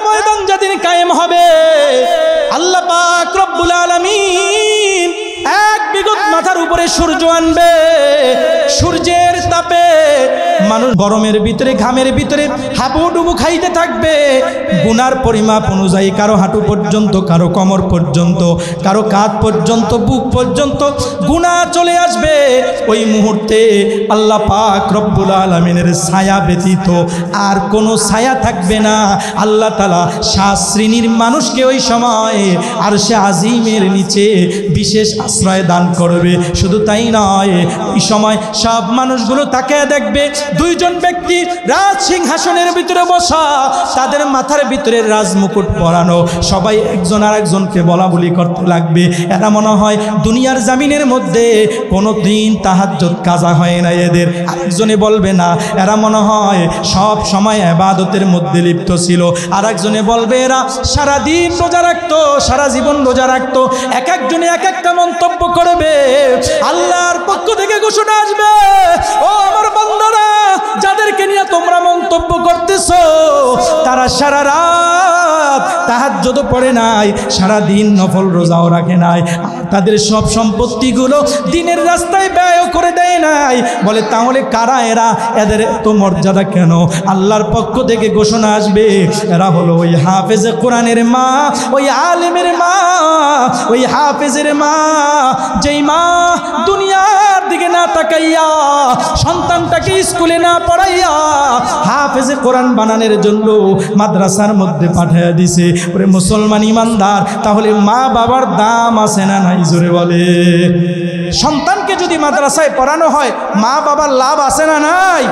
ময়দান যেদিন কায়েম হবে, আল্লাহ পাক রব্বুল আলামিন এক বিগত মাথার উপরে সূর্য আনবে। সূর্যের তাপে মানুষ গরমের ভিতরে, ঘামের ভিতরে হাবুডুবু খাইতে থাকবে। গুনার পরিমাপ অনুযায়ী কারো হাঁটু পর্যন্ত, কারো কোমর পর্যন্ত, কারো কাঁধ পর্যন্ত, বুক পর্যন্ত গুনাহ চলে আসবে। ওই মুহূর্তে আল্লাহ পাক রব্বুল আলামিনের ছায়া ব্যতীত আর কোনো ছায়া থাকবে না। আল্লাহ তাআলা 7 শ্রেণীর মানুষকে ওই সময় আরশে আজিমের নিচে বিশেষ আশ্রয় দান করবে। শুধু তাই নয়, ওই সময় সব মানুষগুলো তাকে দেখবে। 2 জন ব্যক্তি রাজ সিংহাসনের ভিতরে বসা, তাদের মাথার ভিতরে রাজমুকুট পরানো। সবাই একজন আর একজনকে বলা বলি করতে লাগবে। এরা মনে হয় দুনিয়ার জামিনের মধ্যে কোনো দিন তাহাজ্জুদ কাজা হয় না এদের। আরেকজনে বলবে না, এরা মনে হয় সব সময় ইবাদতের মধ্যে লিপ্ত ছিল। আর একজনে বলবে এরা সারাদিন রোজা রাখতো, সারা জীবন রোজা রাখতো। এক একজনে এক একটা মন্তব্য করবে। আল্লাহর পক্ষ থেকে ঘোষণা আসবে, ও আমার বান্দারা, যাদেরকে নিয়ে তোমরা মন্তব্য করতেছো, তারা সারা রাত তাহাজ্জুদ পড়ে নাই, সারা দিন নফল রোজাও রাখে নাই, তাদের সব সম্পত্তিগুলো দিনের রাস্তায় ব্যয় করে দেয় নাই। বলে তাহলে কারা এরা? এদের এত মর্যাদা কেন? আল্লাহর পক্ষ থেকে ঘোষণা আসবে, এরা হলো ওই হাফেজে কোরআনের মা, ওই আলেমের মা, ওই হাফেজের মা, যেই মা দুনিয়ার দিকে না তাকাইয়া সন্তানটাকে স্কুলে না পড়াইয়া হাফেজে কোরআন বানানোর জন্য মাদ্রাসার মধ্যে পাঠাইয়া দিছে। ওরে মুসলমান ইমানদার, তাহলে মা বাবার দাম আছে না নাই? জোরে বলে। সন্তানকে যদি মাদ্রাসায় পড়ানো হয়, মা বাবার লাভ আছে না নাই?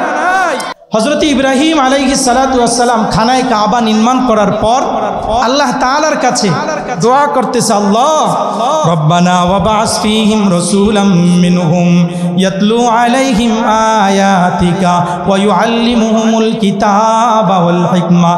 হযরত ইব্রাহিম আলাইহিস সালাতু ওয়াস সালাম খানায়ে কাবা নির্মাণ করার পর আল্লাহ তাআলার কাছে দোয়া করতেছে, আল্লাহ রব্বানা ওয়াবাস ফীহিম রাসূলাম মিনহুম ইয়াতলু আলাইহিম আয়াতিকা ওয়া ইউআল্লিমুহুমুল কিতাবা ওয়াল হিকমা।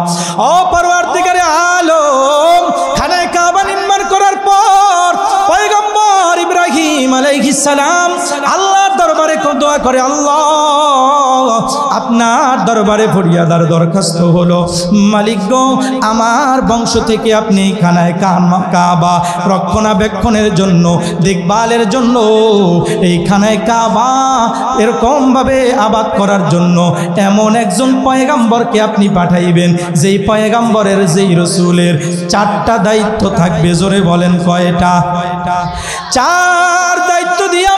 ও পরওয়ারদিগারে আলম, খানায়ে কাবা নির্মাণ করার পর পয়গম্বর ইব্রাহিম আলাইহিস সালাম আল্লাহর দরবারে দোয়া করে, আল্লাহ আপনার দরবারে ফরিয়াদার দরখাস্ত হলো, মালিক গো, আমার বংশ থেকে আপনি খানায়ে কাবা রক্ষণাবেক্ষণের জন্য, দেখভালের জন্য, এই খানায়ে কাবা এরকমভাবে আবাদ করার জন্য এমন একজন পয়গাম্বরকে আপনি পাঠাইবেন, যেই পয়গাম্বরের, যেই রসুলের 4টা দায়িত্ব থাকবে। জোরে বলেন কয়টা? 4 দায়িত্ব দিয়া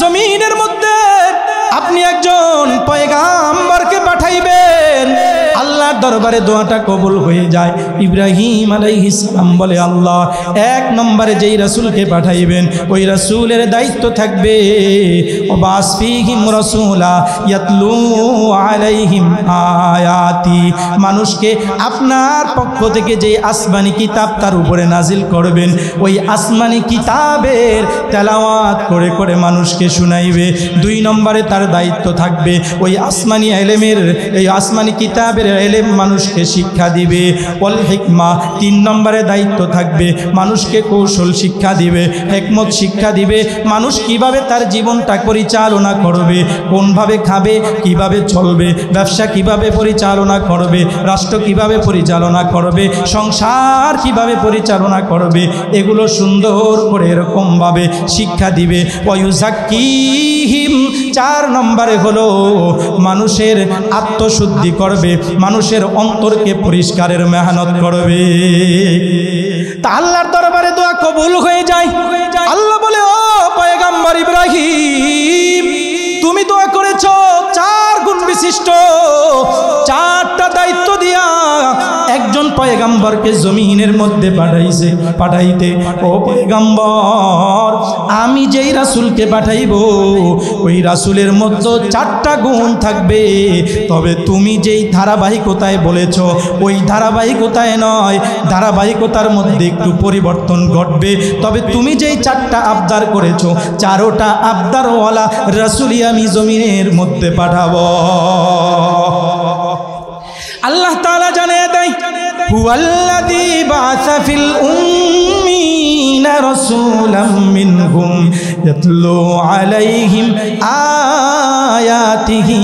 জমিনের মধ্যে আপনি একজন পয়গাম্বরকে পাঠাইবেন। আল্লাহর দরবারে দোয়াটা কবুল হয়ে যায়। ইব্রাহিম আলাইহিস সালাম বলে, আল্লাহ 1 নম্বরে যেই রাসূলকে পাঠাইবেন, ওই রাসূলের দায়িত্ব থাকবে ওয়াবাস ফীহিম রাসূলা ইয়াতলু আলাইহিম আয়াতি, মানুষকে আপনার পক্ষ থেকে যে আসমানি কিতাব তার উপরে নাজিল করবেন, ওই আসমানি কিতাবের তেলাওয়াত করে করে মানুষকে শুনাইবে। 2 নম্বরে তার দায়িত্ব থাকবে ওই আসমানি ইলমের, এই আসমানি কিতাবের ইলম মানুষকে শিক্ষা দিবে। ওয়াল হিকমা, 3 নম্বরে দায়িত্ব থাকবে মানুষকে কৌশল শিক্ষা দিবে, হিকমত শিক্ষা দিবে, মানুষ কিভাবে তার জীবনটা পরিচালনা করবে, কোনভাবে খাবে, কিভাবে চলবে, ব্যবসা কিভাবে পরিচালনা করবে, রাষ্ট্র কিভাবে পরিচালনা করবে, সংসার কিভাবে পরিচালনা করবে, এগুলো সুন্দর করে এরকমভাবে শিক্ষা দিবে। ওয়ায়ুযাক্কিহিম, 4 নম্বরে হলো মানুষের আত্মশুদ্ধি করবে, মানুষের অন্তরকে পরিষ্কারের মেহনত করবে। তা আল্লাহর দরবারে দোয়া কবুল হয়ে যায়। আল্লাহ বলে, ও পয়গম্বর ইব্রাহিম, তুমি দোয়া করেছো 4 গুণ বিশিষ্ট 4টা দায়িত্ব দিয়া একজন পয়গম্বরকে জমিনের মধ্যে পাঠাইতে। ও পয়গম্বর, আমি যেই রাসূলকে পাঠাইব, ওই রাসূলের মধ্যে 4টা গুণ থাকবে। তবে তুমি যেই ধারাবাহিকতায় বলেছ, ওই ধারাবাহিকতায় নয়, ধারাবাহিকতার মধ্যে একটু পরিবর্তন ঘটবে। তবে তুমি যেই 4টা আবদার করেছো, 4টা আবদারওয়ালা রাসূলই আমি জমিনের মধ্যে পাঠাবো। আল্লাহ তাআলা জানিয়ে দেয়, হুয়াল্লাযী বা'আসা ফিল উম্মিয়িনা রাসূলাম মিনহুম ইয়াতলু আলাইহিম আয়াতিহি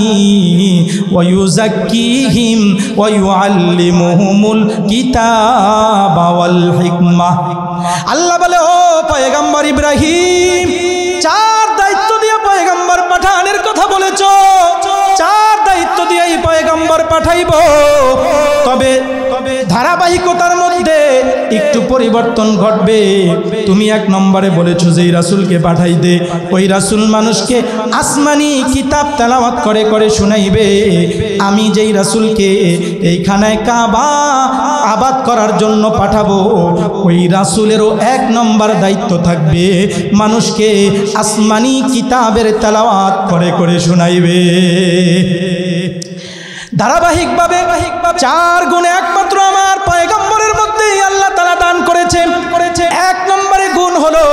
ওয়া ইউযাক্কিহিম ওয়া ইউআল্লিমুহুমুল কিতাবা ওয়াল হিকমাহ। আল্লাহ বলে, ও পয়গম্বর ইব্রাহিম, চার দায়িত্ব দিয়ে পয়গম্বর পাঠানোর কথা বলেছো, চার দায়িত্ব দিয়ে এই পয়গম্বর পাঠাইব। তবে ধারাবাহিকতার মধ্যে একটু পরিবর্তন ঘটবে। তুমি এক নম্বরে বলেছো যে রাসূলকে পাঠাই দে, ওই রাসূল মানুষকে আসমানি কিতাব তেলাওয়াত করে করে শুনাইবে। আমি যেই রাসূলকে এইখানায় কাবা আবাদ করার জন্য পাঠাবো, ওই রাসূলেরও এক নম্বর দায়িত্ব থাকবে মানুষকে আসমানি কিতাবের তেলাওয়াত করে করে শুনাইবে। ধারাবাহিকভাবে চার গুণে একমাত্র আমার পয়গম্বরের মধ্যেই আল্লাহ তাআলা দান করেছেন। এক নম্বরে গুণ হলো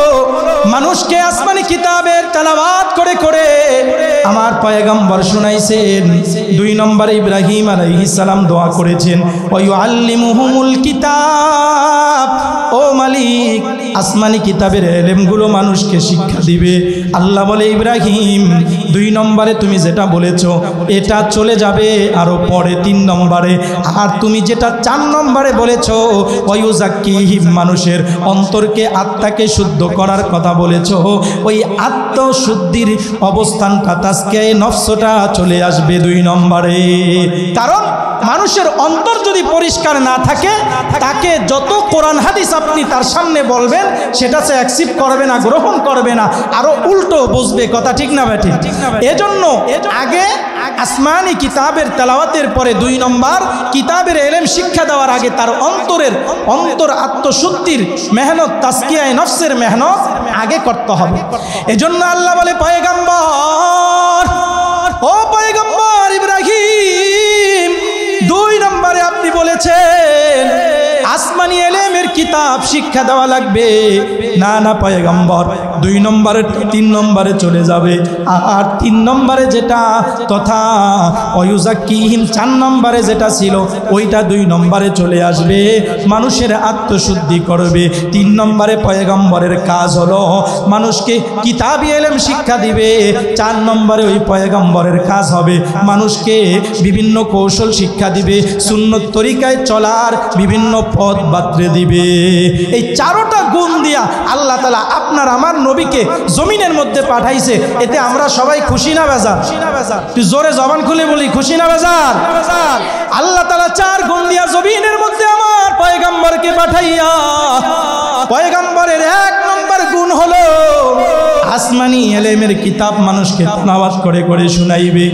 মানুষকে আসমানি কিতাবের তেলাওয়াত করে করে আমার পয়গম্বর শুনাইছেন। দুই নম্বরে ইব্রাহিম আলাইহিস সালাম দোয়া করেছেন, ওয়া ইউআল্লিমুহুমুল কিতাব, ও মালিক আসমানি কিতাবের ইলমগুলো মানুষকে শিক্ষা দিবে। আল্লাহ বলে, ইব্রাহিম দুই নম্বরে তুমি যেটা বলেছো এটা চলে যাবে আরো পরে তিন নম্বরে। আর তুমি যেটা চার নম্বরে বলেছো ওয়া ইউযাক্কিহিম, মানুষের অন্তরকে আত্মাকে শুদ্ধ করার কথা বলেছো, ওই আত্মশুদ্ধির অবস্থানটা তাজকিয়ায়ে নফসটা চলে আসবে দুই নম্বরে। কারণ মানুষের অন্তর যদি পরিষ্কার না থাকে, তাকে যত কোরআন হাদিস আপনি তার সামনে বলবেন সেটা সে অ্যাকসেপ্ট করবে না, গ্রহণ করবে না, আরো উল্টো বুঝবে। কথা ঠিক না বেঠিক? এজন্য আগে আসমানি কিতাবের তেলাওয়াতের পরে দুই নম্বর কিতাবের ইলম শিক্ষা দেওয়ার আগে তার অন্তর আত্মশুদ্ধির মেহনত, তাজকিয়ায়ে নফসের মেহনত আগে করতে হবে। এজন্য আল্লাহ বলে, পয়গম্বর, ও পয়গম্বর ইব্রাহিম, দুই নম্বরে আপনি বলেছেন আসমানি ইলমের কিতাব শিক্ষা দেওয়া লাগবে। না না পয়গম্বর, দুই নম্বরে তিন নম্বরে চলে যাবে। আর তিন নম্বরে যেটা তথা ওয়ায়ুযাক্কিহিম চার নম্বরে যেটা ছিল ওইটা দুই নম্বরে চলে আসবে, মানুষের আত্মশুদ্ধি করবে। তিন নম্বরে পয়গম্বরের কাজ হলো মানুষকে কিতাবি ইলম শিক্ষা দিবে। চার নম্বরে ওই পয়গম্বরের কাজ হবে মানুষকে বিভিন্ন কৌশল শিক্ষা দিবে, সুন্নত তরিকায় চলার বিভিন্ন পথ বাতরে দিবে। এই চারোটা গুণ দিয়া আল্লাহ তাআলা আপনার আমার নবীকে জমিনের মধ্যে পাঠাইছে। এতে আমরা সবাই খুশি না বেজার? তুই জোরে জবান খুলে বলি, খুশি না বেজার? আল্লাহ তাআলা চার গুণ দিয়া জমিনের মধ্যে আমার পয়গম্বরকে পাঠাইয়া, পয়গম্বরের এক নম্বর গুণ হলো আসমানি ইলমের কিতাব মানুষকে তেলাওয়াত করে করে শুনাইবে।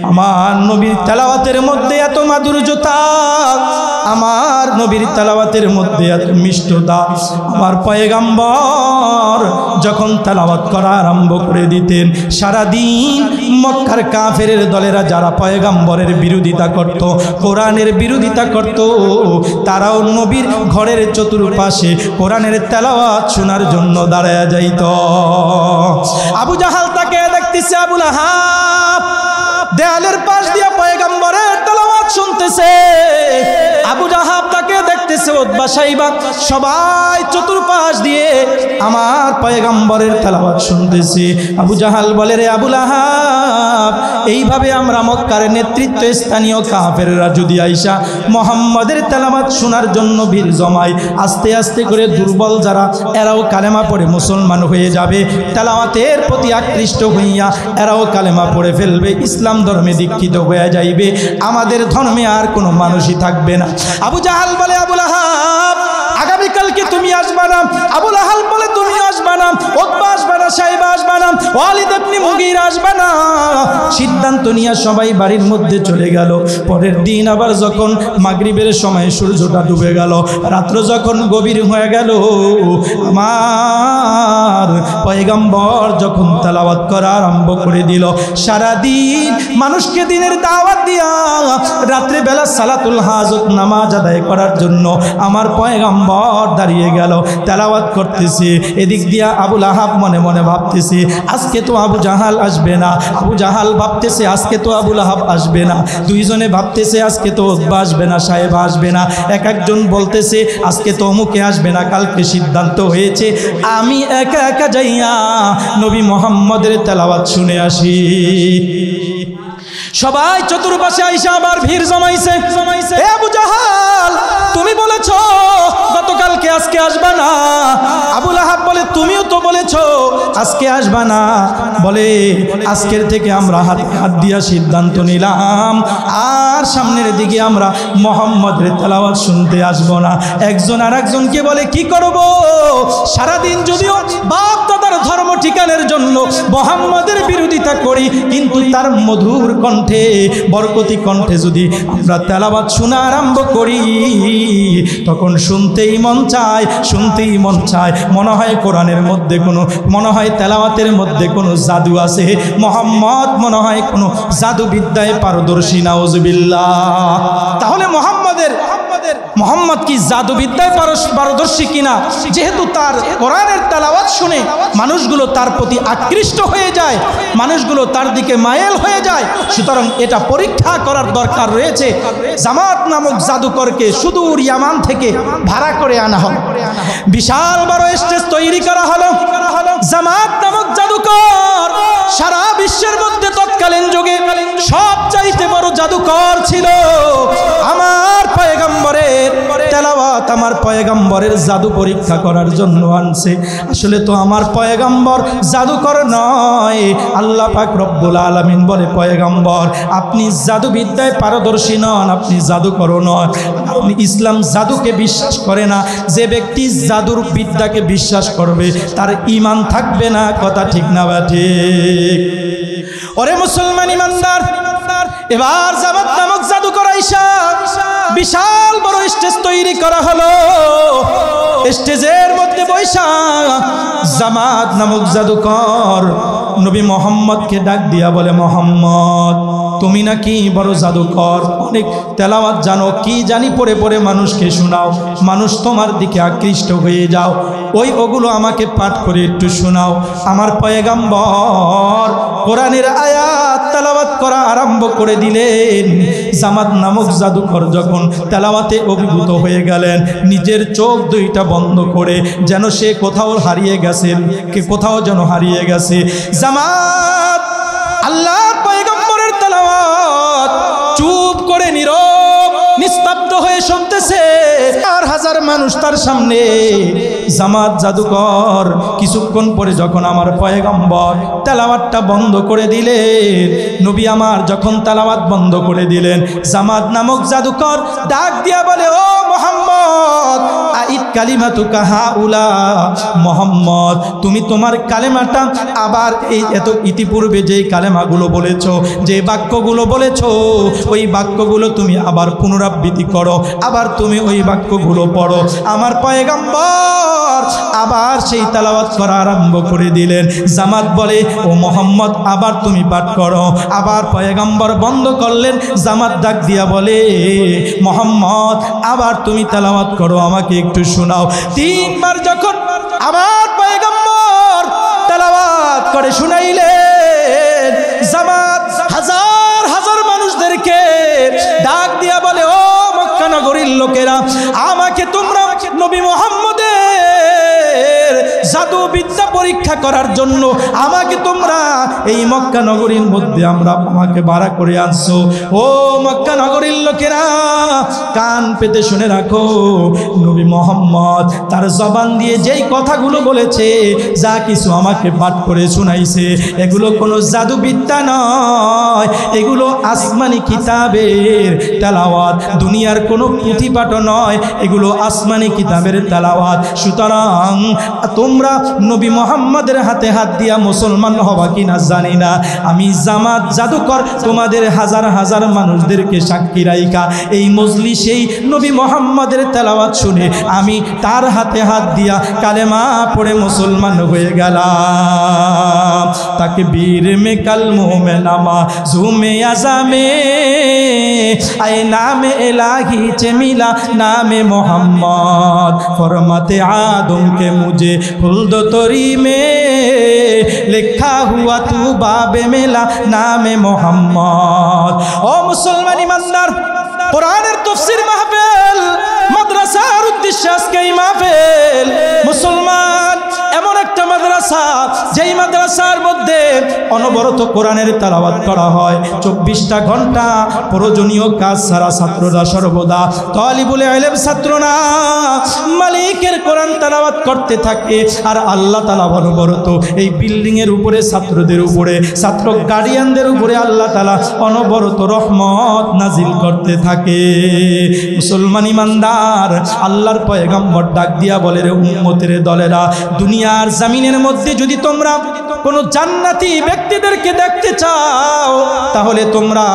আমার নবীর তেলাওয়াতের মধ্যে এত মাধুর্যতা, আমার নবীর তেলাওয়াতের মধ্যে এত মিষ্টতা। আমার পয়গম্বর যখন তেলাওয়াত করা আরম্ভ করে দিতেন, সারা দিন মক্কার কাফেরের দলেরা যারা পয়গম্বরের বিরোধিতা করত, কোরআনের বিরোধিতা করত, তারাও নবীর ঘরের চতুর্পাশে কোরআনের তেলাওয়াত শোনার জন্য দাঁড়ায়া যাইত। আবু জাহাল তাকে দেখতেছে, আবু লাহাব দেয়ালের পাশ দিয়ে পয়গম্বরের তেলাওয়াত শুনতেছে। আবু জাহাব তাকে দেখতেছে, উতবা সাইবা সবাই চতুর্পাশ দিয়ে আমার পয়গম্বরের তেলাওয়াত শুনতেছে। আবু জাহাল বলে, রে আবু লাহাব, এইভাবে আমরা মক্কার নেতৃত্ব স্থানীয় কাফেররা যদি আইসা মুহাম্মাদের তেলাওয়াত শোনার জন্য ভিড় জমায়, আস্তে আস্তে করে দুর্বল যারা এরাও কালেমা পড়ে মুসলমান হয়ে যাবে, তেলাওয়াতের প্রতি আকৃষ্ট হইয়া এরাও কালেমা পড়ে ফেলবে, ইসলাম ধর্মে দীক্ষিত হয়ে যাইবে, আমাদের ধর্মে আর কোনো মানুষই থাকবে না। আবু জাহাল বলে, আবু লাহাব আগামীকালকে তুমি আসবা না। আবু লাহাব বলে, তুমি আসবা না, উতবা আসবা না, সাইবা আসবা না, ওয়ালিদ ইবনে মুগীরা আসবা না। সিদ্ধান্ত নিয়ে সবাই বাড়ির মধ্যে চলে গেল। পরের দিন আবার যখন মাগরিবের সময় সূর্যটা ডুবে গেল, রাত্র যখন গভীর হয়ে গেল, আমার পয়গম্বর যখন তেলাওয়াত করা আরম্ভ করে দিল, সারা দিন মানুষকে দিনের দাওয়াত দিয়া রাত্রে বেলা সালাতুল হাজত নামাজ আদায় করার জন্য আমার পয়গম্বর দাঁড়িয়ে গেল, তেলাওয়াত করতেছে। এদিক দিয়া আবু লাহাব মনে মনে ভাবতেছে, আজ আজকে তো আবু জাহাল আসবে না, আবু জাহাল ভাবতেছে আজকে তো আবু লাহাব আসবে না, দুইজনে ভাবতেছে আজকে তো উতবা আসবে না, সাহেব আসবে না, এক একজন বলতেছে আজকে তো অমুকে আসবে না। কালকে সিদ্ধান্ত হয়েছে আমি একা একা যাইয়া নবী মুহাম্মদের তেলাওয়াত শুনে আসি। সবাই চতুর্পাশে আইসা আবার ভিড় জমাইছে। এ আবু জাহাল, তুমি বলেছো গতকালকে আজকে আসবা না। আবু লাহাব বলে তুমিও তো বলেছো আজকে আসবা না। বলে আজকের থেকে আমরা হাত দিয়া সিদ্ধান্ত নিলাম আর সামনের দিকে আমরা মুহাম্মদের তেলাওয়াত শুনতে আসবো না। একজন আর একজনকে বলে কি করব, সারাদিন যদিও বাপ দাদার ধর্ম ঠিকানের জন্য মুহাম্মদের বিরোধিতা করি, কিন্তু তার মধুর কণ্ঠে বরকতি কণ্ঠে যদি আমরা তেলাওয়াত শোনা আরম্ভ করি তখন শুনতেই মন চায়, শুনতেই মন চায়। মনে হয় কোরআনের মধ্যে কোনো, মনে হয় তেলাওয়াতের মধ্যে কোনো জাদু আছে। মুহাম্মদ মনে হয় কোনো জাদু বিদ্যায় পারদর্শী, নাউজুবিল্লাহ। তাহলে মুহাম্মদ কি জাদু বিদ্যায় পারদর্শী কিনা? যেহেতু তার কোরআনের তেলাওয়াত শুনে মানুষগুলো তার প্রতি আকৃষ্ট হয়ে যায়, মানুষগুলো তার দিকে মায়েল হয়ে যায়, সুতরাং এটা পরীক্ষা করার দরকার রয়েছে। জামাত নামক জাদুকরকে সুদূর ইয়ামান থেকে ভাড়া করে আনা হলো, বিশাল বড় স্টেজ তৈরি করা হলো। জামাত নামক জাদুকর সারা বিশ্বের মধ্যে তৎকালীন যুগে সবচাইতে বড় জাদুকর ছিল। আমার পয়গম্বরের তেলাওয়াত আমার পয়গম্বরের জাদু পরীক্ষা করার জন্য আনছে। আসলে তো আমার পয়গম্বর জাদুকর নয়। আল্লাহ পাক রব্বুল আলামিন বলে পয়গম্বর আপনি জাদু বিদ্যায় পারদর্শী নন, আপনি জাদুকর নন, আপনি ইসলাম জাদুকে বিশ্বাস করে না। যে ব্যক্তি জাদুর বিদ্যাকে বিশ্বাস করবে তার ঈমান থাকবে না। কথা ঠিক না বা ঠিক? ওরে মুসলমান ইমানদার, এবার জামাত নামক জাদুকর আইসা বিশাল বড় স্টেজ তৈরি করা হলো। স্টেজের মধ্যে বৈশা জামাত নামক জাদুকর নবী মুহাম্মদকে ডাক দিয়া বলে, মুহাম্মদ তুমি নাকি বড় জাদুকর, অনেক তেলাওয়াত জানো, কি জানি পড়ে পড়ে মানুষকে শোনাও, মানুষ তোমার দিকে আকৃষ্ট হয়ে যাও, ওগুলো আমাকে পাঠ করে একটু শোনাও। আমার পয়গম্বর কোরআনের আয়াত তেলাওয়াত করা আরম্ভ করে দিলেন। জামাত নামক জাদুকর যখন তেলাওয়াতে অভিভূত হয়ে গেলেন, নিজের চোখ দুইটা বন্ধ করে যেন সে কোথাও হারিয়ে গেছেন, কোথাও যেন হারিয়ে গেছে। জামাত আল্লাহর পয়গম্বরের তেলাওয়াত চুপ করে নীরব নিস্তব্ধ হয়ে শুনতেছে। আর হাজার মানুষ তার সামনে। জামাত জাদুকর কিছুক্ষণ পরে যখন আমার পয়গম্বর তেলাওয়াতটা বন্ধ করে দিলেন, নবী আমার যখন তেলাওয়াত বন্ধ করে দিলেন, জামাত নামক জাদুকর ডাক দিয়া বলে, ও মুহাম্মদ আইত কালিমাতুকা হাউলা, মুহাম্মদ তুমি তোমার কালেমাটা আবার এই এত ইতিপূর্বে যেই কালেমাগুলো বলেছো, যে বাক্যগুলো বলেছো, ওই বাক্যগুলো তুমি আবার পুনরাবৃত্তি করো, আবার তুমি ওই বাক্যগুলো পড়ো। আমার পয়গম্বর আবার সেই তেলাওয়াত করা আরম্ভ করে দিলেন। জামাত বলে, ও মুহাম্মদ আবার তুমি পাঠ করো। আবার পয়গম্বর বন্ধ করলেন। জামাত ডাক দিয়া বলে, মুহাম্মদ আবার তুমি তেলাওয়াত করো, আমাকে একটু শোনাও। তিনবার যখন আমার পয়গম্বর তেলাওয়াত করে শুনাইলেন, জামাত হাজার হাজার মানুষদেরকে ডাক দিয়া বলে, ও মক্কা নগরীর লোকেরা, আমাকে তোমরা নবী মুহাম্মদের জাদু বিদ্যা পরীক্ষা করার জন্য আমাকে তোমরা এই মক্কা নগরীর মধ্যে আমাকে ভাড়া করে আনছো। ও মক্কা নগরীর লোকেরা, কান পেতে শুনে রাখো, নবী মুহাম্মদ তার জবান দিয়ে যেই কথাগুলো বলেছে, যা কিছু আমাকে পাঠ করে শোনাইছে, এগুলো কোনো জাদু বিদ্যা নয়, এগুলো আসমানি কিতাবের তেলাওয়াত, দুনিয়ার কোনো পুঁথিপাঠও নয়, এগুলো আসমানি কিতাবের তেলাওয়াত। সুতরাং তোমরা নবী মুহাম্মদের হাতে হাত দিয়া মুসলমান হবা কিনা জানি না, আমি জামাত জাদুকর তোমাদের হাজার হাজার মানুষদেরকে সাক্ষী রাইখা এই মজলিসেই নবী মুহাম্মদের তেলাওয়াত শুনে আমি তার হাতে হাত দিয়া কালেমা পড়ে মুসলমান হয়ে গেলাম। তাকবীর মে কলমো মে নামাজু মে আযামে আয়ে নামে ইলাহি চে মিলা নামে মুহাম্মদ, ফরমাতে আদম के मुझे फूल दो तोरी में लिखा हुआ तू बाबे मेला नामे मोहम्मद। ओ मुसलमान ईमानदार, कुराনের तफसीर महफिल মাদ্রাসার উদ্দেশ্যে আজকে এই মাহফিল। মুসলমান এমন একটা মাদ্রাসা যেই মাদ্রাসার মধ্যে অনবরত কোরআনের তেলাওয়াত করা হয়। 24টা ঘন্টা প্রয়োজনীয় কাজ ছাড়া ছাত্ররা সর্বদা তালিবুল ইলম ছাত্র না, মালিকের কোরআন তেলাওয়াত করতে থাকে। আর আল্লাহ তাআলা অনবরত এই বিল্ডিং এর উপরে, ছাত্রদের উপরে, ছাত্র গার্ডিয়ানদের উপরে আল্লাহ তাআলা অনবরত রহমত নাজিল করতে থাকে। মুসলমান ইমানদার, আল্লাহর পয়গম্বর ডাক দিয়া বলে, রে উম্মতের দলেরা, দুনিয়ার জমিনের মধ্যে যদি তোমরা কোন জান্নাতি ব্যক্তিদেরকে দেখতে চাও তাহলে তোমরা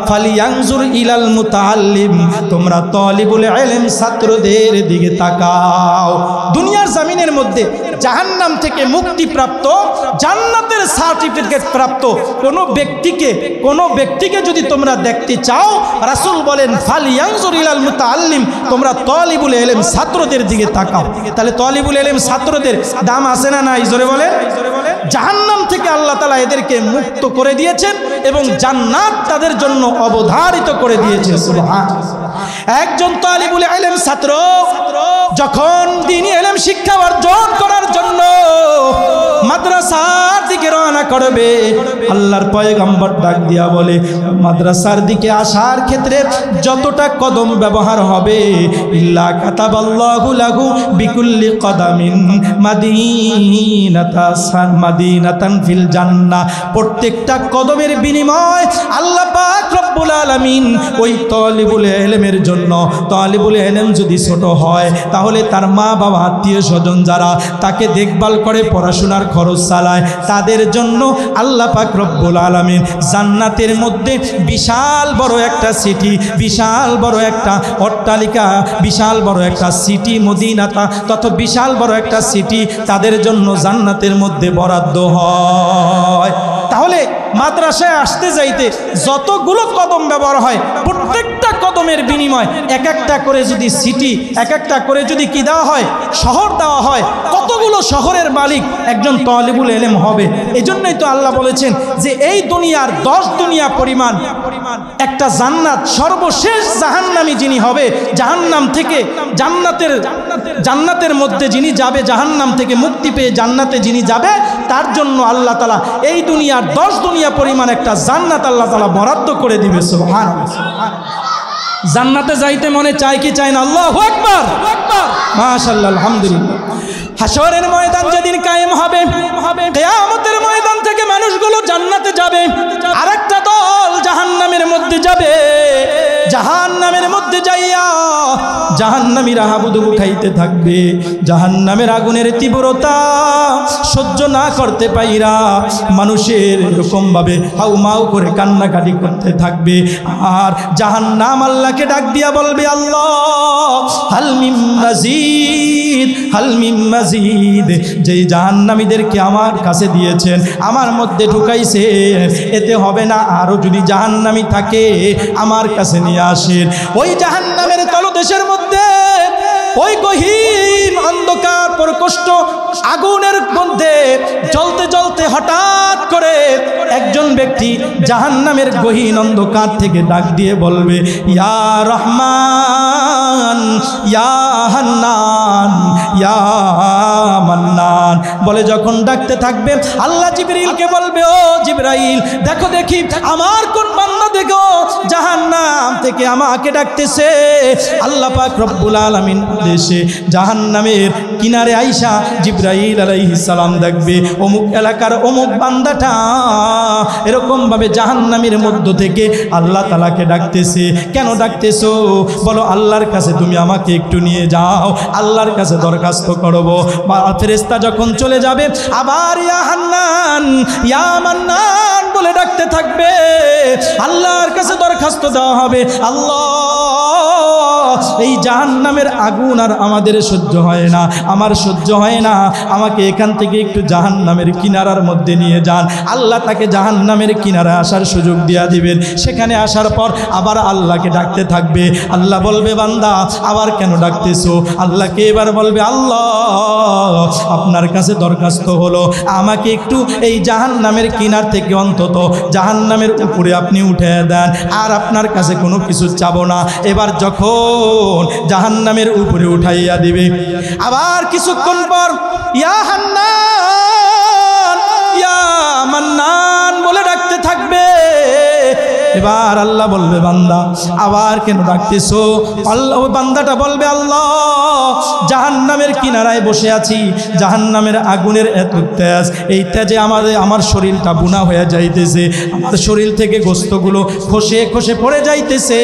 ফালিয়ানজুর ইলাল মুতাআল্লিম, তোমরা তালিবুল ইলম ছাত্রদের দিকে তাকাও। দুনিয়ার জমিনের মধ্যে জাহান্নাম থেকে মুক্তিপ্রাপ্ত, জান্নাতের সার্টিফিকেট প্রাপ্ত কোনো ব্যক্তিকে যদি তোমরা দেখতে চাও, রাসূল বলেন ফালিয়ানজুর ইলাল মুতাআল্লিম, তোমরা তালিবুল ইলম ছাত্রদের দিকে তাকাও। তাহলে তালিবুল ইলম ছাত্রদের দাম আছে না নাই? জোরে বলেন। জাহান্নাম থেকে আল্লাহ তাআলা এদেরকে মুক্ত করে দিয়েছেন এবং জান্নাত তাদের জন্য অবধারিত করে দিয়েছেন। সুবহানাল্লাহ। একজন তালিবুল ইলম ছাত্র যখন দ্বীনি ইলম শিক্ষা অর্জন করার জন্য মাদ্রাসার দিকে রওনা করবে, আল্লাহর পয়গম্বর ডাক দিয়া বলে, মাদ্রাসার দিকে আসার ক্ষেত্রে যতটা কদম ব্যবহার হবে, ইল্লা কাতাবাল্লাহু লাহু বিকুল্লি কদামিন মাদিনাতান ফিল জান্নাহ, প্রত্যেকটা কদমের বিনিময় আল্লাহ পাক রব্বুল আলামিন ওই তালিবুল ইলমের জন্য, তালিবুল ইলম যদি ছোট হয় তাহলে তার মা বাবা আত্মীয় স্বজন যারা তাকে দেখভাল করে, পড়াশোনার খরচ চালায়, তাদের জন্য আল্লাহ পাক রব্বুল আলামিন জান্নাতের মধ্যে বিশাল বড় একটা সিটি, বিশাল বড় একটা অট্টালিকা, বিশাল বড় একটা সিটি মদিনাতা তথা বিশাল বড় একটা সিটি তাদের জন্য জান্নাতের মধ্যে বরাদ্দ হয়। তাহলে মাদ্রাসায় আসতে যাইতে যতগুলো কদম ব্যবহার হয়, প্রত্যেকটা কদমের বিনিময় এক একটা করে যদি সিটি, এক একটা করে যদি কি দেওয়া হয়, শহর দেওয়া হয়, কতগুলো শহরের মালিক একজন তালিবুল ইলম হবে। এজন্যই তো আল্লাহ বলেছেন যে এই দুনিয়ার 10 দুনিয়া পরিমাণ একটা জান্নাত, সর্বশেষ জাহান্নামী যিনি হবে, জাহান্নাম থেকে জান্নাতের মধ্যে যিনি যাবে, জাহান্নাম থেকে মুক্তি পেয়ে জান্নাতে যিনি যাবে, তার জন্য আল্লাহ তাআলা এই দুনিয়ার 10 দুনিয়া পরিমাণ একটা জান্নাত আল্লাহ তাআলা বরাদ্দ করে দিবে। সুবহানাল্লাহ। জান্নাতে যাইতে মনে চায় কি চায় না? আল্লাহু আকবার, মাশাআল্লাহ, আলহামদুলিল্লাহ। হাশরের ময়দান যেদিন কায়েম হবে, কিয়ামতের ময়দান থেকে মানুষগুলো জান্নাতে যাবে, আরেকটা দল জাহান্নামের মধ্যে যাবে। জাহান্নামের মধ্যে যাইয়া জাহান্নামীরা হাবুডুবু খাইতে থাকবে। জাহান্নামের আগুনের তীব্রতা সহ্য না করতে পাইরা মানুষের এরকম ভাবে হাউমাউ করে কান্নাকাটি করতে থাকবে। আর জাহান্নাম আল্লাহকে ডাক দিয়া বলবে, আল্লাহ হাল মিন মাজিদ, হাল মিন মাজিদ। যেই জাহান্নামীদেরকে আমার কাছে দিয়েছেন, আমার মধ্যে ঢুকাইছে, এতে হবে না, আরো যদি জাহান্নামী থাকে আমার কাছে নিয়ে আসেন। ওই জাহান্নামের তলদেশের মধ্যে ওই গহীন অন্ধকার প্রকোষ্ঠ আগুনের মধ্যে জ্বলতে জ্বলতে হঠাৎ করে একজন ব্যক্তি জাহান্নামের গহীন অন্ধকার থেকে ডাক দিয়ে বলবে, ইয়া রহমান, ইয়া হান্নান, ইয়া মান্নান বলে যখন ডাকতে থাকবে, আল্লাহ জিবরাইলকে বলবে, ও জিবরাইল দেখো দেখি আমার কোন বান্দা দেখো জাহান্নাম থেকে আমাকে ডাকতেছে। আল্লাহ পাক রব্বুল আলামিন দেশে জাহান্নামের কিনারে আইসা জিবরাইল আলাইহিস সালাম দেখবে অমুক এলাকার অমুক বান্দাটা এরকম ভাবে জাহান্নামের মধ্য থেকে আল্লাহ তাআলাকে ডাকতেছে। কেন ডাকতেছো? বলো আল্লাহর কাছে তুমি আমাকে একটু নিয়ে যাও, আল্লাহর কাছে দরখাস্ত করব। ফেরেশতা যখন চলে যাবে আবার ইয়া হান্নান, ইয়া মান্নান বলে ডাকতে থাকবে। আল্লাহর কাছে দরখাস্ত দেওয়া হবে, আল্লাহ এই জাহান্নামের আগুন আগুন আর আমাদের সহ্য হয় না, আমার সহ্য হয় না, আমাকে এখান থেকে একটু জাহান্নামের কিনারার মধ্যে নিয়ে যান। আল্লাহ তাকে জাহান্নামের কিনারায় আসার সুযোগ দিয়া দিবেন। সেখানে আসার পর আবার আল্লাহকে ডাকতে থাকবে। আল্লাহ বলবে, বান্দা আবার কেন ডাকতেছো? আল্লাহকে এবার বলবে, আল্লাহ আপনার কাছে দরখাস্ত হলো, আমাকে একটু এই জাহান্নামের কিনার থেকে অন্তত জাহান্নামের উপরে আপনি উঠে দেন, আর আপনার কাছে কোনো কিছু চাবো না। এবার যখন জাহান্নামের উপরে উঠাইয়া দিবে, আবার কিছুক্ষণ পর ইয়া হান্নান ইয়া মান্নান বলে ডাকতে থাকবে। এবার আল্লাহ বলবে, বান্দা আবার কেন ডাকতেছো? আল্লাহ বান্দাটা বলবে, আল্লাহ জাহান্নামের কিনারায় বসে আছি, জাহান্নামের আগুনের এত তেজ, এই তেজে আমার শরীরটা বুনা হয়ে যাইতেছে, আমার শরীর থেকে গোস্তগুলো খসে খসে পড়ে যাইতেছে,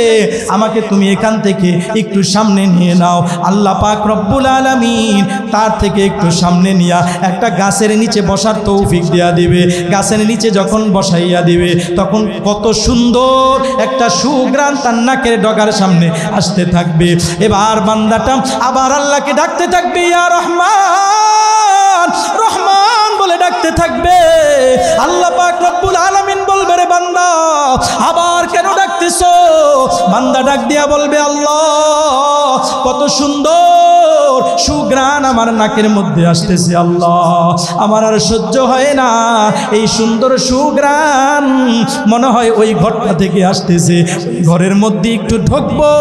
আমাকে তুমি এখান থেকে একটু সামনে নিয়ে নাও। আল্লাহ পাক রব্বুল আলামিন তার থেকে একটু সামনে নিয়ে একটা গাছের নিচে বসার তৌফিক দেয়া দিবে। গাছের নিচে যখন বসাইয়া দিবে, তখন কত সুন্দর একটা সুঘ্রাণ তার নাকের ডগার সামনে আসতে থাকবে। এবার বান্দাটা আবার আল্লাহকে ডাকতে থাকবে, ইয়া রহমান রহমান বলে ডাকতে থাকবে। আল্লাহ পাক রব্বুল আলামিন বলবে, রে বান্দা আবার কেন ডাকতেছো? বান্দা ডাক দিয়া বলবে, আল্লাহ কত সুন্দর সুঘ্রাণ আমার নাকের মধ্যে আসতেছে, আল্লাহ আমার আর সহ্য হয় না, এই সুন্দর সুঘ্রাণ মনে হয় ওই ঘরটা থেকে আসতেছে, ঘরের মধ্যে একটু ঢুকবো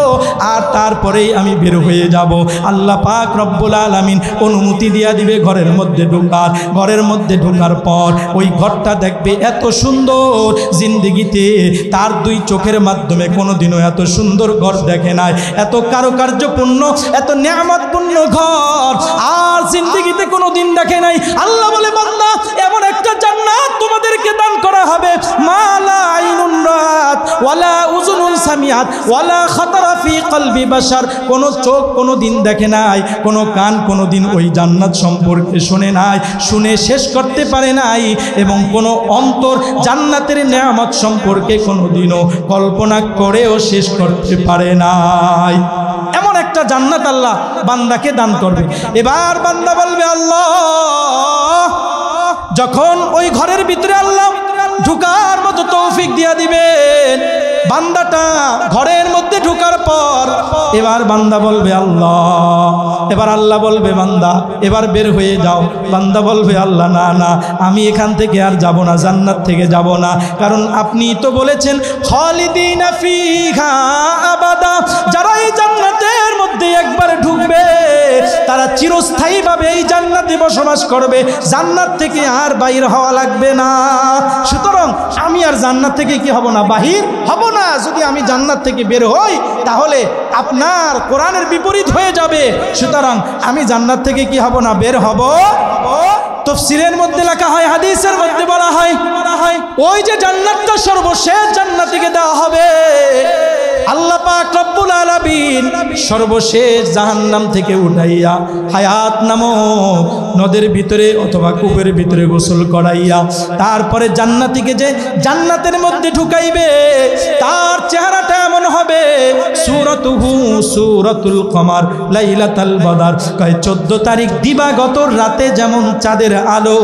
আর তারপরেই আমি বের হয়ে যাব। আল্লাহ পাক রব্বুল আলামিন অনুমতি দিয়া দিবে ঘরের মধ্যে ঢোকার। ঘরের মধ্যে ঢোকার পর ওই ঘরটা দেখবে এত সুন্দর, জিন্দেগিতে তার দুই চোখের মাধ্যমে কোনোদিনও এত সুন্দর ঘর দেখে নাই, এত কারুকার্যপূর্ণ, এত নিয়ামতপূর্ণ ঘর আর জিন্দেগিতে কোনোদিন দেখে নাই। আল্লাহ বলে, বান্দা এমন একটা জান্নাত তোমাদেরকে দান করা হবে, মালা আইনুন রাত ওয়ালা উযুনুন সামিআত ওয়ালা খাতারা ফি কলবি বাশার, কোনো চোখ কোনোদিন দেখে নাই, কোনো কান কোনোদিন ওই জান্নাত সম্পর্কে শুনে নাই, শুনে শেষ করতে পারে নাই, এবং কোনো অন্তর জান্নাতের নিয়ামত সম্পর্কে কোনোদিনও কল্পনা করেও শেষ করতে পারে নাই। এমন একটা জান্নাত আল্লাহ বান্দাকে দান করবে। এবার বান্দা বলবে, আল্লাহ যখন ওই ঘরের ভিতরে আল্লাহ ঢুকার মতো তৌফিক দিয়া দিবেন, বান্দাটা ঘরের মধ্যে ঢোকার পর এবার বান্দা বলবে, আল্লাহ, এবার আল্লাহ বলবে, বান্দা এবার বের হয়ে যাও। বান্দা বলবে, আল্লাহ না না, আমি এখান থেকে আর যাব না, জান্নাত থেকে যাব না, কারণ আপনি তো বলেছেন খালিদিনা ফিহা আবাদা, যারা এই জান্নাতের মধ্যে একবার ঢুকবে তারা চিরস্থায়ীভাবে এই জান্নাতে বসবাস করবে, জান্নাত থেকে আর বাইর হওয়া লাগবে না। সুতরাং আমি আর জান্নাত থেকে কি হব না, বাহির হব না। যদি আমি জান্নাত থেকে বের হই তাহলে আপনার কোরআনের বিপরীত হয়ে যাবে। সুতরাং আমি জান্নাত থেকে কি হব না, বের হব। তাফসীরের মধ্যে লেখা হয়, হাদিসের মধ্যে বলা হয় ওই যে জান্নাতটা সর্বশেষ জান্নাতিকে দেওয়া হবে, আল্লাহ পাক রব্বুল আলামিন সর্বশেষ জাহান্নাম থেকে উঠাইয়া হায়াত নামক নদের ভিতরে অথবা কূপের ভিতরে গোসল করাইয়া তারপরে জান্নাতীকে যে জান্নাতের মধ্যে ঢুকাইবে, তার চেহারাটা এমন হবে সূরাতুহু সূরাতুল কমার লাইলাতুল বদর, কয় 14 তারিখ দিবাগত রাতে যেমন চাঁদের আলো,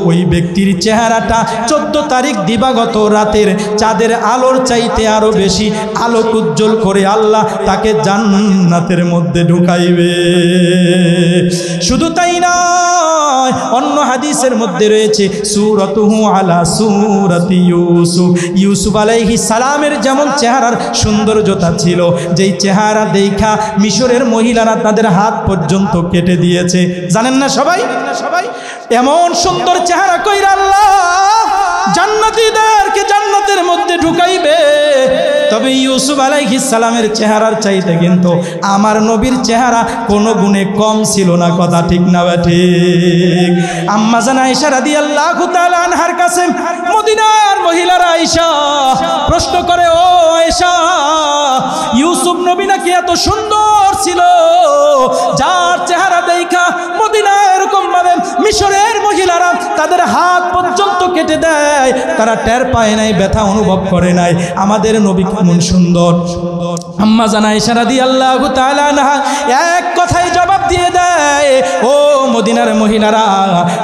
ওই ব্যক্তির চেহারাটা 14 তারিখ দিবাগত রাতের চাঁদের আলোর চাইতে আরো বেশি আলো উজ্জ্বল করে আল্লাহ তাকে জান্নাতের মধ্যে ঢুকাইবে। শুধু তাই নয়, অন্য হাদিসের মধ্যে রয়েছে সূরাতুহু আলা সূরাতি ইউসুফ, ইউসুফ আলাইহিস সালামের যেমন চেহারার সৌন্দর্যতা ছিল, যেই চেহারা দেখা মিশরের মহিলারা তাদের হাত পর্যন্ত কেটে দিয়েছে। জানেন না সবাই? এমন সুন্দর চেহারা কইরা আল্লাহ জান্নাতীদেরকে জান্নাতের মধ্যে ঢুকাইবে। তবে ইউসুফ আলাইহিস সালামের চেহারার চাইতে কিন্তু আমার নবীর চেহারা কোনো গুণে কম ছিল না। কথা ঠিক না ঠিক? আম্মা জান আয়েশা রাদিয়াল্লাহু তাআলা আনহার কাছে মদিনার মহিলারা আয়েশা প্রশ্ন করে, ও আয়েশা, ইউসুফ নবী নাকি এত সুন্দর ছিল, যার চেহারা দেখা মদিনা এরকম ভাবে মিশরের মহিলারা তাদের হাত পর্যন্ত কেটে দেয়, তারা টের পায় নাই, ব্যথা অনুভব করে নাই, আমাদের নবী কেমন সুন্দর। আম্মা জান আয়েশা রাদিয়াল্লাহু তাআলা আনহা এক কথায় মদিনার মহিলারা,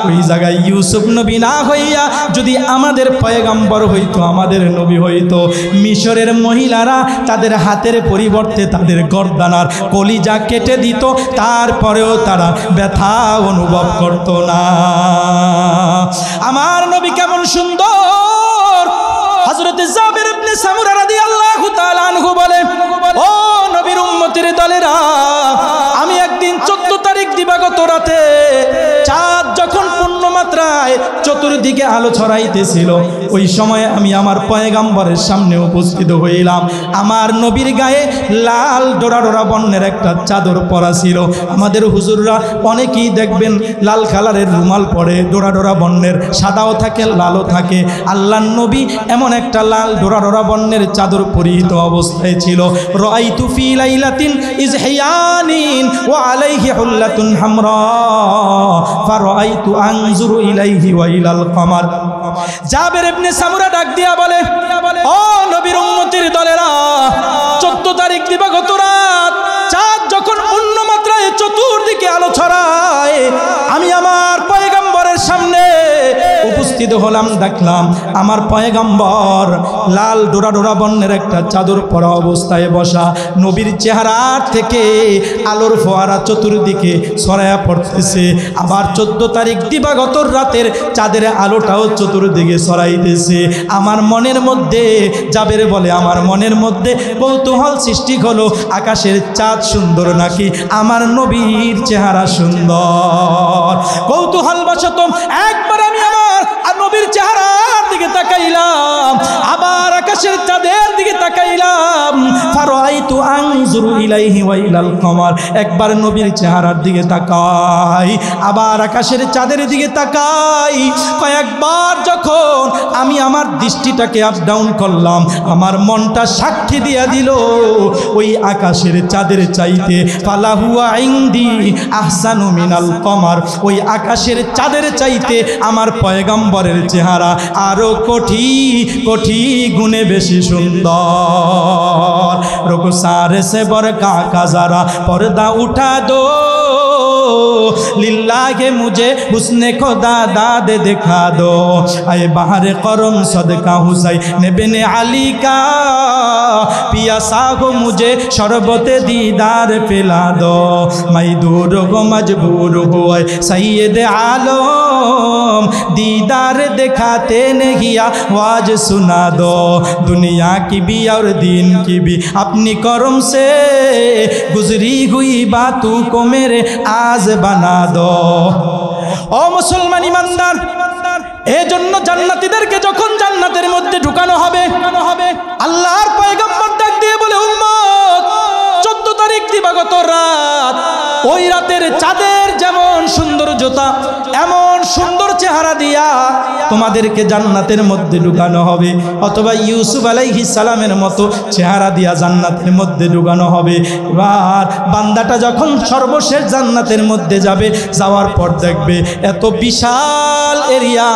ওই জায়গায় ইউসুফ নবী না হইয়া যদি আমাদের পয়গম্বর হইতো, আমাদের নবী হইতো, মিশরের মহিলারা তাদের হাতের পরিবর্তে তাদের গর্দানার কলিজা কেটে দিত, তারপরেও তারা ব্যথা অনুভব করত না। আমার নবী কেমন সুন্দর! হযরত জাবির ইবনে সামুরা রাদিয়াল্লাহু তাআলা আনহু বলে, ও নবীর উম্মতের দলেরা, আমি একদিন 14 তারিখ দিবাগত রাতে চাঁদ যখন পূর্ণমাত্রায় চতুর্দিকে আলো ছড়াইতেছিল, ওই সময় আমি আমার পয়গম্বরের সামনে উপস্থিত হইলাম। আমার নবীর গায়ে লাল ডোরা ডোরা বর্ণের একটা চাদর পরা ছিল। আমাদের হুজুররা অনেকেই দেখবেন লাল কালারের রুমাল পরে, ডোরা ডোরা বর্ণের, সাদাও থাকে লালও থাকে। আল্লাহর নবী এমন একটা লাল ডোরা ডোরা বর্ণের চাদর পরিহিত অবস্থায় ছিল। রাআইতু ফি লাইলাতিন ইজহিয়ানিন ওয়া আলাইহি হুল্লাতুন হামরা ফারাআইতু আনজুরু ইলাইহি ওয়া ইলাল কমার। জাবির ইবনে সামুরা ডাক দিয়া বলে, ও নবীর উম্মতের দলেরা, 14 তারিখ দিবাগত রাত চাঁদ যখন পূর্ণমাত্রায় চতুর্দিকে আলো ছড়ায়, আমি আমার পয়গম্বরের সামনে উপস্থিত হলাম। দেখলাম আমার পয়গম্বর লাল ডোরা ডোরা বর্ণের একটা চাদর পরা অবস্থায় বসা। নবীর চেহারার থেকে আলোর ফোয়ারা চতুর্দিকে ছড়ায়া পড়তেছে। আবার 14 তারিখ দিবাগত রাতের চাঁদের আলোটাও চতুর্দিকে ছড়াইতেছে। আমার মনের মধ্যে, জাবের বলে, আমার মনের মধ্যে কৌতূহল সৃষ্টি হলো, আকাশের চাঁদ সুন্দর নাকি আমার নবীর চেহারা সুন্দর। কৌতূহল বশত একবার আমি আমার নবীর চেহারার দিকে তাকাইলাম, আবার আকাশের চাঁদের দিকে তাকাইলাম। ফারাআইতু আনজুরু ইলাইহি ওয়া ইলাল কমার। একবার নবীর চেহারার দিকে তাকাই, আবার আকাশের চাঁদের দিকে তাকাই। কয়েকবার যখন আমি আমার দৃষ্টিটাকে আপ ডাউন করলাম, আমার মনটা সাক্ষী দিয়া দিল ওই আকাশের চাঁদের চাইতে ফালাহুয়া ইনদি আহসানু মিনাল কমার, ওই আকাশের চাঁদের চাইতে আমার পয়গম্বরের চেহারা আরো কোটি কোটি গুণে বেশি সুন্দর। রুকসারে সে বরকা का जरा पर्दा उठा दो, लिल्लाह मुझे हुस्ने खुदा दाद दिखा दो। आए बाहर करम सदका हुसैन बिन अली का, पियासा हो मुझे शरबते दीदार पिला दो। मैं दूर को मजबूर हुआ सैयद आलम, दीदार दिखाते नहीं आवाज सुना दो। दुनिया की भी और दीन की भी अपनी करम से गुजरी हुई बातों को मेरे आज बना दो। ओ मुसलमान ईमानदार, এজন্য জান্নাতীদেরকে যখন জান্নাতের মধ্যে ঢুকানো হবে, আল্লাহর পয়গম্বর ডাক দিয়ে বলে, উম্মত 14 তারিখ দিবাগত রাত, ওই রাতের চাঁদের যেমন সৌন্দর্যতা, এমন সুন্দর চেহারা দিয়া তোমাদেরকে জান্নাতের মধ্যে ঢুকানো হবে, অথবা ইউসুফ আলাইহিস সালামের মতো চেহারা দিয়া জান্নাতের মধ্যে ঢুকানো হবে। এবার বান্দাটা যখন সর্বশেষ জান্নাতের মধ্যে যাবে, যাওয়ার পর দেখবে এত বিশাল এরিয়া,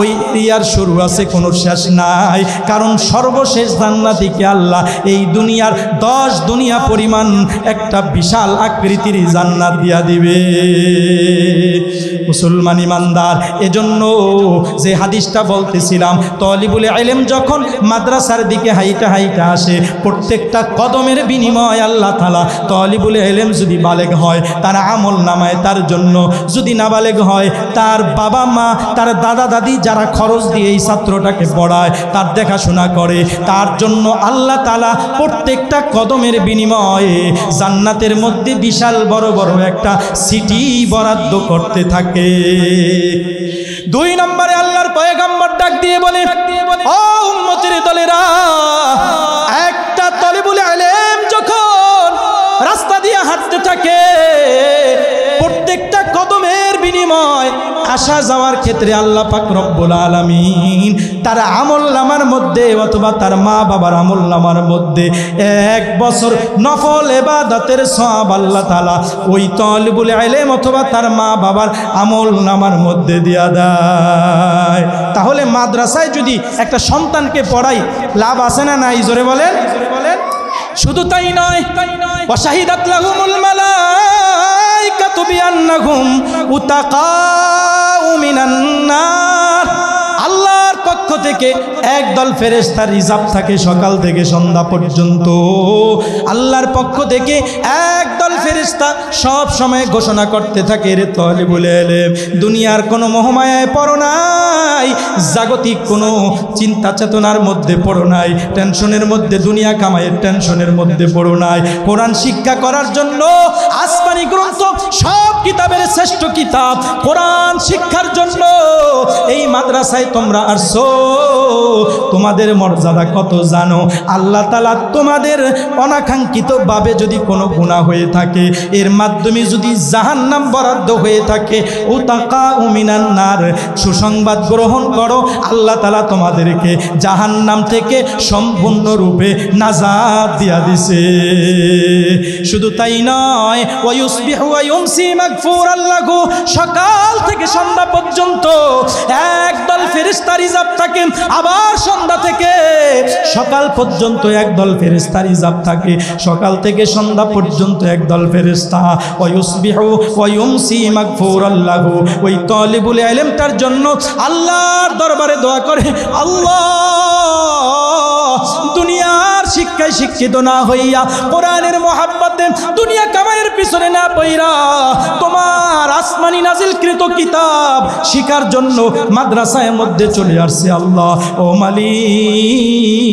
ওই এরিয়ার শুরু আছে কোনো শেষ নাই। কারণ সর্বশেষ জান্নাতীকে আল্লাহ এই দুনিয়ার 10 দুনিয়া পরিমাণ একটা বিশাল আকৃতির জান্নাত দিয়া দিবে। মুসলমান ইমানদার, এজন্য যে হাদিসটা বলতেছিলাম, তলিবুল ইলম যখন মাদ্রাসার দিকে হাইটা হাইটা আসে, প্রত্যেকটা কদমের বিনিময় আল্লাহ তাআলা তলিবুল ইলম যদি বালেগ হয় তার আমল নামায় তার জন্য, যদি না বালেগ হয় তার বাবা মা, তার দাদা দাদি যারা খরচ দিয়ে এই ছাত্রটাকে পড়ায়, তার দেখাশোনা করে, তার জন্য আল্লাহ তাআলা প্রত্যেকটা কদমের বিনিময়ে জান্নাতের মধ্যে বিশাল বড় বড় একটা সিটি বরাদ্দ করতে থাকে। 2 নম্বরে আল্লাহর পয়গম্বর ডাক দিয়ে বলে, ও উম্মতের দলেরা, একটা তলিবুল ইলম যখন রাস্তা দিয়ে হাঁটতে থাকে, প্রত্যেকটা কদমের বিনিময় আসা যাওয়ার ক্ষেত্রে আল্লাহ পাক রব্বুল আলামিন তার আমলনামার মধ্যে অথবা তার মা বাবার আমলনামার মধ্যে 1 বছর নফল ইবাদতের সওয়াব আল্লাহ তাআলা ওই তালিবুল ইলম অথবা তার মা বাবার আমলনামার মধ্যে দিয়া দেয়। তাহলে মাদ্রাসায় যদি একটা সন্তানকে পড়াই, লাভ আছে না নাই? জোরে বলেন। শুধু তাই নয়, ওয়াশাহিদাত লাহুমুল মালাইকাতু বিআন্নাহুম উতাকাউ মিনান নার। আল্লাহর পক্ষ থেকে একদল ফেরেশতা রিজার্ভ থাকে সকাল থেকে সন্ধ্যা পর্যন্ত। আল্লাহর পক্ষ থেকে একদল ফেরেশতা সব সময় ঘোষণা করতে থাকে, রে তালিবুল ইলম, দুনিয়ার কোনো মোহমায়ায় পড়ো নাই, জাগতিক কোনো চিন্তা চেতনার মধ্যে পড়ো নাই, টেনশনের মধ্যে, দুনিয়া কামাইয়ের টেনশনের মধ্যে পড়ো নাই। কোরআন শিক্ষা করার জন্য আসমানি গ্রন্থ, সব কিতাবের শ্রেষ্ঠ কিতাব কোরআন শিক্ষার জন্য এই মাদ্রাসায় তোমরা আসছো। তোমাদের মর্যাদা কত জানো? আল্লাহ তাআলা তোমাদের অনাকাঙ্ক্ষিত ভাবে যদি কোনো গুনাহ হয়ে থাকে, এর মাধ্যমে যদি জাহান্নাম বরাদ্দ হয়ে থাকে, উতাকাউ মিনান নার, সুসংবাদ গ্রহণ করো, আল্লাহ তাআলা তোমাদেরকে জাহান্নাম থেকে সম্পূর্ণরূপে নাজাত দিয়া দিছে। শুধু তাই নয়, ওয়ায়ুসবিহু ওয়া ইউমসি মাগফুরাল লাহু, সকাল থেকে সন্ধ্যা পর্যন্ত একদল ফেরেশতা রিজার্ভ থাকে, আবার সন্ধ্যা থেকে সকাল পর্যন্ত একদল ফেরেশতা রিজার্ভ থাকে, সকাল থেকে সন্ধ্যা পর্যন্ত একদল ফেরেশতা। ওয়ায়ুসবিহু ওয়া ইউমসি মাগফুরাল লাহু, ওই তালিবুল ইলমটার জন্য আল্লাহর দরবারে দোয়া করে, আল্লাহ দুনিয়ার শিক্ষায় শিক্ষিত না হইয়া, কোরআনের মহাব্বতে দুনিয়া কামাইয়ের পিছনে না পইরা, তোমার আসমানি নাজিলকৃত কিতাব শিখার জন্য মাদ্রাসার মধ্যে চলে আসছে। আল্লাহ ও মালিক,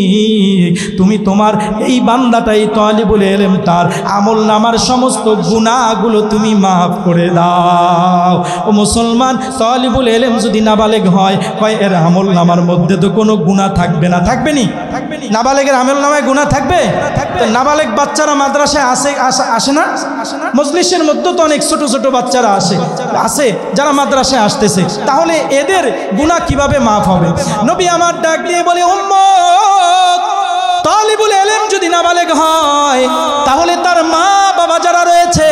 তুমি তোমার এই বান্দাটাই তালিবুল ইলম, তার আমল নামার সমস্ত গুনাহগুলো তুমি মাফ করে দাও। ও মুসলমান, তালিবুল ইলম যদি নাবালেগ হয়, কয় এর আমল নামার মধ্যে তো কোনো গুনাহ থাকবে না। থাকবে নি? নাবালেগের আমল নামায় গুনাহ থাকবে? নাবালেগ বাচ্চারা মাদ্রাসায় আসে না? মজলিসের মধ্যে তো অনেক ছোট ছোট বাচ্চারা আসে যারা মাদ্রাসায় আসতেছে, তাহলে এদের গুনাহ কিভাবে মাফ হবে? নবী আমার ডাক দিয়ে বলে, উম্মত, তালিবুল ইলম যদি নাবালেগ হয়, তাহলে তার মা বাবা যারা রয়েছে,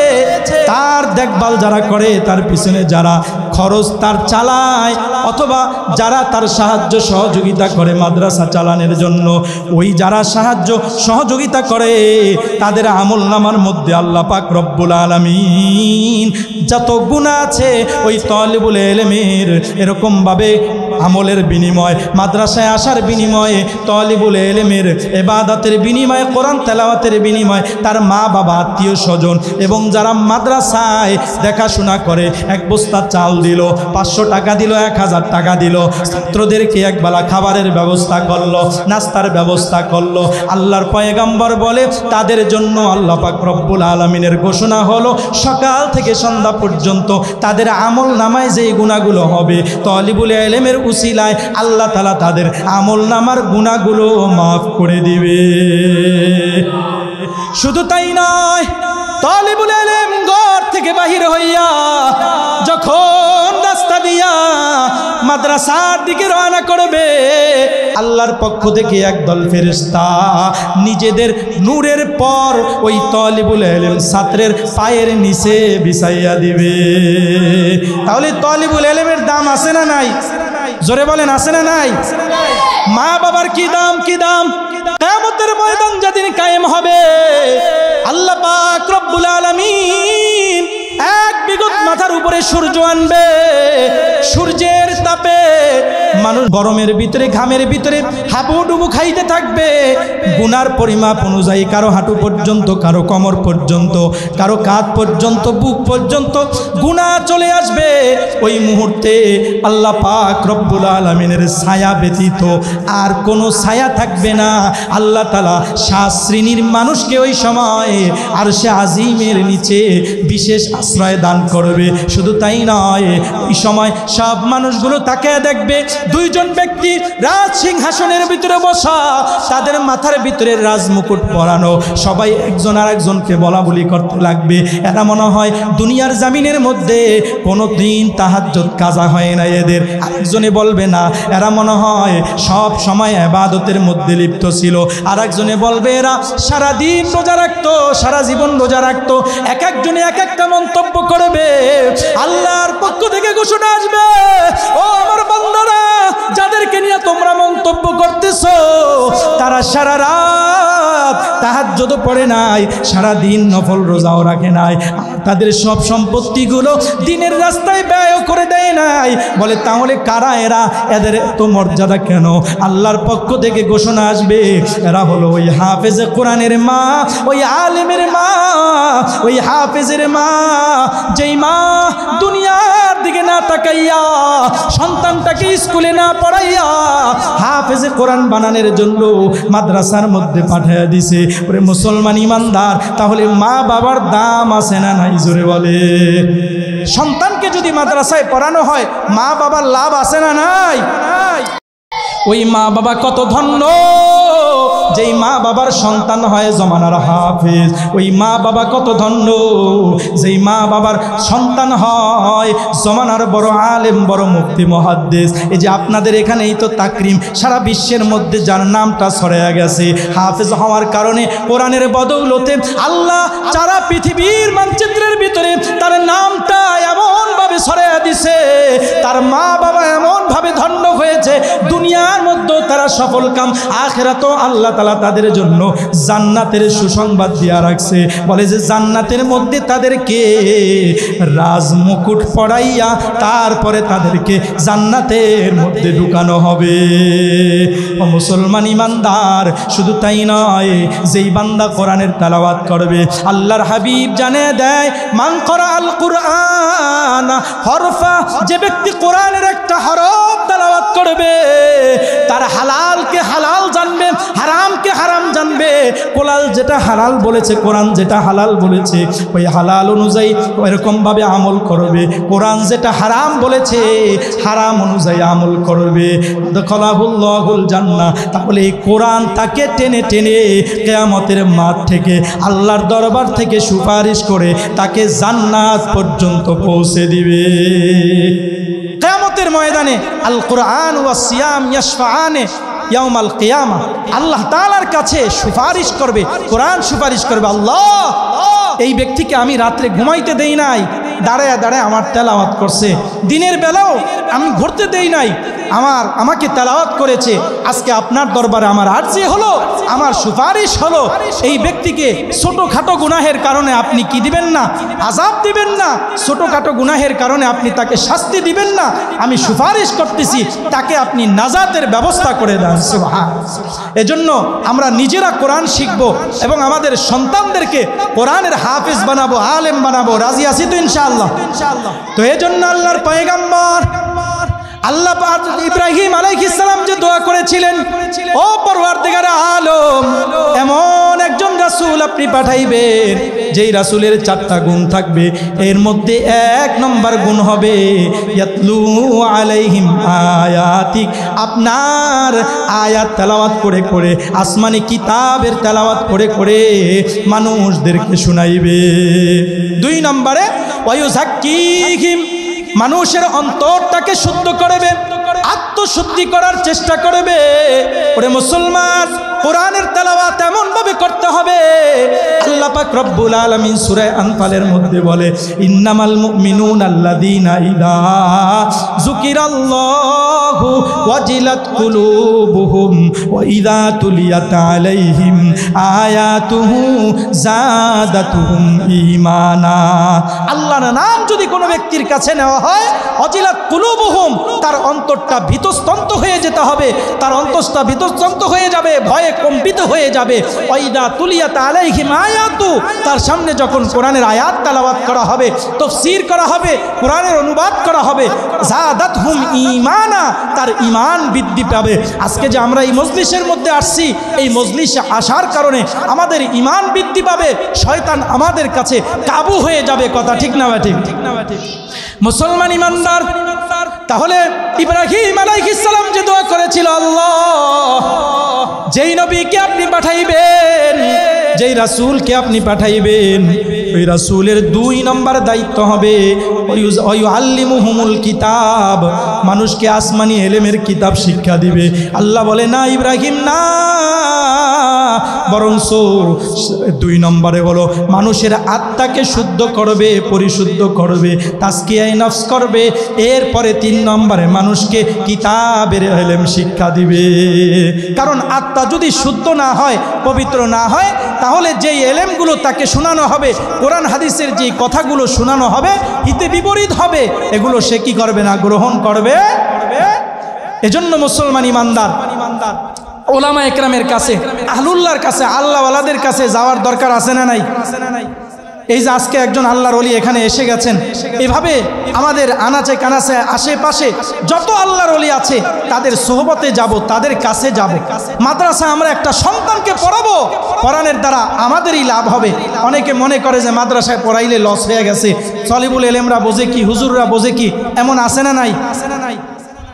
তার দেখভাল যারা করে, তার পিছনে যারা খরচ তার চালায়, অথবা যারা তার সাহায্য সহযোগিতা করে মাদ্রাসা চালানোর জন্য, ওই যারা সাহায্য সহযোগিতা করে তাদের আমল নামার মধ্যে আল্লাহ পাক রব্বুল আলামিন যত গুনাহ আছে, ওই তালিবুল ইলমের এরকমভাবে আমলের বিনিময়, মাদ্রাসায় আসার বিনিময়ে, তালিবুল ইলমের ইবাদতের বিনিময়ে, কোরআন তেলাওয়াতের বিনিময়ে, তার মা বাবা, আত্মীয় স্বজন এবং যারা মাদ্রাসায় দেখাশোনা করে, এক বস্তা চাল দিল, 500 টাকা দিল, 1000 টাকা দিল, ছাত্রদেরকে একবেলা খাবারের ব্যবস্থা করলো, নাস্তার ব্যবস্থা করলো। আল্লাহর পয়গম্বর বলে, তাদের জন্য আল্লাহ পাক রব্বুল আলামিনের ঘোষণা হলো, সকাল থেকে সন্ধ্যা পর্যন্ত তাদের আমল নামায় যেই গুনাহগুলো হবে, তালিবুল ইলমের উসিলায় আল্লাহ তাআলা তাদের আমল নামার গুনাহগুলো মাফ করে দিবে। শুধু তাই নয়, তালিবুল ইলম ঘর থেকে বাহির হইয়া যখন রাস্তা দিয়া মাদ্রাসার দিকে রওনা করবে, আল্লাহর পক্ষ থেকে একদল ফেরেশতা নিজেদের নূরের পর ওই তালিবুল ইলম ছাত্রের পায়ের নিচে বিছাইয়া দিবে। তাহলে তালিবুল ইলমের দাম আছে না নাই? জোরে বলেন, আছে না নাই? মা বাবার কি দাম, কি দাম! কিয়ামতের ময়দান যেদিন কায়েম হবে, আল্লাহ পাক রব্বুল আলামিন এক বিগত মাথার উপরে সূর্য আনবে। সূর্যের তাপে মানুষ গরমের ভিতরে, ঘামের ভিতরে হাবুডুবু খাইতে থাকবে। গুনার পরিমাপ অনুযায়ী কারো হাঁটু পর্যন্ত, কারো কোমর পর্যন্ত, কারো কাঁধ পর্যন্ত, বুক পর্যন্ত গুনাহ চলে আসবে। ওই মুহূর্তে আল্লাহ পাক রব্বুল আলামিনের ছায়া ব্যতীত আর কোনো ছায়া থাকবে না। আল্লাহ তাআলা 7 শ্রেণীর মানুষকে ওই সময় আরশে আজিমের নিচে বিশেষ আশ্রয় দান করবে। শুধু তাই নয়, ওই সময় সব মানুষগুলো তাকে দেখবে। 2 জন ব্যক্তি রাজ সিংহাসনের ভিতরে বসা, তাদের মাথার ভিতরে রাজমুকুট পরানো, সবাই একজন আর একজনকে বলা বলি করতে লাগবে। এরা মনে হয় দুনিয়ার জামিনের মধ্যে কোনো দিন তাহাজ্জুদ কাজা হয় না এদের। আরেকজনে বলবে না, এরা মনে হয় সব সময় ইবাদতের মধ্যে লিপ্ত ছিল। আর একজনে বলবে, এরা সারাদিন রোজা রাখতো, সারা জীবন রোজা রাখতো। এক একজনে এক একটা মন্তব্য করবে। আল্লাহর পক্ষ থেকে ঘোষণা আসবে, ও আমার বান্দারা, যাদেরকে নিয়ে তোমরা মন্তব্য করতেছো, তারা সারা রাত তাহাজ্জুদ পড়ে নাই, সারা দিন নফল রোজাও রাখে নাই, তাদের সব সম্পত্তিগুলো দিনের রাস্তায় ব্যয় করে দেয় নাই। বলে তাহলে কারা এরা? এদের তো মর্যাদা কেন? আল্লাহর পক্ষ থেকে ঘোষণা আসবে, এরা হলো ওই হাফেজে কোরআনের মা, ওই আলেমের মা, ওই হাফেজের মা, যেই মা দুনিয়ার দিকে না তাকাইয়া সন্তানটাকে স্কুলে না পড়াইয়া হাফেজে কোরআন বানানোর জন্য মাদ্রাসার মধ্যে পাঠিয়ে দিছে। ওরে মুসলমান ইমানদার, তাহলে মা বাবার দাম আছে না নাই? জোরে বলে। সন্তানকে যদি মাদ্রাসায় পড়ানো হয়, মা বাবার লাভ আছে না নাই? ওই মা বাবা কত ধন্য, যেই মা বাবার সন্তান হয় জমানার হাফেজ। ওই মা বাবা কত ধন্য, যেই মা বাবার সন্তান হয় জমানার বড় আলেম, বড় মুফতি, মুহাদ্দিস। এই যে আপনাদের এখানেই তো তাকরিম সারা বিশ্বের মধ্যে যার নামটা ছড়িয়ে গেছে হাফেজ হওয়ার কারণে, কোরআনের বদৌলতে আল্লাহ সারা পৃথিবীর মানচিত্রের ভিতরে তার নামটা এমনভাবে ছড়িয়ে দিছে, তার মা বাবা এমনভাবে ধন্য হয়েছে, দুনিয়ার মধ্যে তারা সফল কাম, আখিরাতেও আল্লাহ তাআলা তাদের জন্য জান্নাতের সুসংবাদ দিয়া রাখছে। বলে যে জান্নাতের মধ্যে তাদেরকে রাজমুকুট পরাইয়া তারপরে তাদেরকে জান্নাতের মধ্যে ঢুকানো হবে। ও মুসলমান ইমানদার, শুধু তাই নয়, যেই বান্দা কোরআনের তেলাওয়াত করবে, আল্লাহর হাবিব জানে দেয়, মান করাআল কুরআন হরফা, যে ব্যক্তি কোরআনের একটা হরফ তেলাওয়াত করবে, তার হালালকে হালাল জানবে, হারামকে হারাম জানবে। কোরআন যেটা হালাল বলেছে, কোরআন যেটা হালাল বলেছে, ওই হালাল অনুযায়ী এরকমভাবে আমল করবে। কোরআন যেটা হারাম বলেছে, হারাম অনুযায়ী আমল করবে। দখলাহুল্লাহুল জান্নাহ। তাহলে এই কোরআন তাকে টেনে টেনে কিয়ামতের মাঠ থেকে, আল্লাহর দরবার থেকে সুপারিশ করে তাকে জান্নাত পর্যন্ত পৌঁছে দিবে। কিয়ামতের ময়দানে আল কুরআন ওয়াস সিয়াম ইয়াশফাআনে ইয়াউমাল কিয়ামা, আল্লাহ তাআলার কাছে সুপারিশ করবে, কোরআন সুপারিশ করবে, আল্লাহ এই ব্যক্তিকে আমি রাত্রে ঘুমাইতে দেই নাই, দাঁড়ায় দাঁড়ায় আমার তেলাওয়াত করছে, দিনের বেলাও আমি ঘুরতে দেই নাই, আমাকে তেলাওয়াত করেছে, আজকে আপনার দরবারে আমার আরজি হলো, আমার সুপারিশ হলো। এই ব্যক্তিকে ছোটোখাটো গুনাহের কারণে আপনি কি দিবেন না? আযাব দিবেন না। ছোটোখাটো গুনাহের কারণে আপনি তাকে শাস্তি দিবেন না। আমি সুপারিশ করতেছি, তাকে আপনি নাজাতের ব্যবস্থা করে দেন। সুবহানাল্লাহ। এজন্য আমরা নিজেরা কোরআন শিখব এবং আমাদের সন্তানদেরকে কোরআনের হাফেজ বানাবো, আলেম বানাবো। রাজি আছি তো ইনশাআল্লাহ? তো এজন্য আল্লাহর পয়গম্বর আল্লাহ পাক ইব্রাহিম আলাইহিস সালাম যে দোয়া করেছিলেন, ও পরওয়ারদিগার আলম, এমন একজন রাসূল আপনি পাঠাইবেন যেই রাসূলের 4টা গুণ থাকবে। এর মধ্যে 1 নম্বর গুণ হবে ইয়াতলু আলাইহিম আয়াতিক, আপনার আয়াত তেলাওয়াত করে করে, আসমানি কিতাবের তেলাওয়াত করে করে মানুষদেরকে শোনাইবে। 2 নম্বরে ওয়ায়ুযাক্কিহিম, মানুষের অন্তরটাকে শুদ্ধ করবে, আত্মশুদ্ধি করার চেষ্টা করবে। ওরে মুসলমান, কোরআনের তেলাওয়াত এমন ভাবে করতে হবে। আল্লাহ পাক রব্বুল আলামিন সূরা আনফালের মধ্যে বলে, ইন্নামাল মুমিনুনা আল্লাযীনা ইযা যুকিরাল্লাহু ওয়াজিলাত কুলুবুহুম ওয়া ইযা তুলিয়াত আলাইহিম আয়াতুহু যাদাতুহুম ঈমানা। আল্লাহর নাম যদি কোনো ব্যক্তির কাছে নেওয়া হয়, ওয়াজিলাত কুলুবুহুম, তার অন্তরটা ভীতস্তন্ত হয়ে যেতে হবে, তার অন্তরটা ভীতস্তন্ত হয়ে যাবে, ভয়ে কম্পিত হয়ে যাবে। ওয়াইদা তুলিয়াত আলাইহিম আয়াতু, তার সামনে যখন কোরআনের আয়াত তেলাওয়াত করা হবে, তাফসীর করা হবে, কোরআনের অনুবাদ করা হবে, যাদাতহুম ঈমানা, তার ঈমান বৃদ্ধি পাবে। আজকে যে আমরা এই মজলিসের মধ্যে আসছি, এই মজলিসে আসার কারণে আমাদের ঈমান বৃদ্ধি পাবে, শয়তান আমাদের কাছে কাবু হয়ে যাবে। কথা ঠিক না ঠিক? মুসলমান ইমানদার, তাহলে ইব্রাহিম আলাইহিস সালাম যে দোয়া করেছিল, আল্লাহ যেই নবীকে আপনি পাঠাইবেন, যেই রাসূলকে আপনি পাঠাইবেন, ওই রাসূলের 2 নম্বর দায়িত্ব হবে ওয়ায়ুআল্লিমুহুমুল কিতাব, মানুষকে আসমানি ইলমের কিতাব শিক্ষা দিবে। আল্লাহ বলে না ইব্রাহিম না, বরং 2 নম্বরে হলো মানুষের আত্মাকে শুদ্ধ করবে, পরিশুদ্ধ করবে, তাজকিয়ায়ে নফস করবে। এরপরে 3 নম্বরে মানুষকে কিতাবের ইলম শিক্ষা দিবে। কারণ আত্মা যদি শুদ্ধ না হয়, পবিত্র না হয়, তাহলে যেই ইলমগুলো তাকে শোনানো হবে, কোরআন হাদিসের যেই কথাগুলো শোনানো হবে, হিতে বিপরীত হবে, এগুলো সে কি করবে না, গ্রহণ করবে। এজন্য মুসলমান ইমানদার ওলামা একরামের কাছে, আহলুল্লাহর কাছে, আল্লাহওয়ালাদের কাছে যাওয়ার দরকার আছে না নাই? এই যে আজকে একজন আল্লাহর ওলি এখানে এসে গেছেন, এভাবে আমাদের আনাচে কানাচে আশেপাশে যত আল্লাহর ওলি আছে তাদের সোহবতে যাব, তাদের কাছে যাব। মাদ্রাসা আমরা একটা সন্তানকে পড়াবো, পড়ানোর দ্বারা আমাদেরই লাভ হবে। অনেকে মনে করে যে মাদ্রাসায় পড়াইলে লস হয়ে গেছে, তলিবুল ইলমরা বোঝে কি, হুজুররা বোঝে কি, এমন আছে না নাই?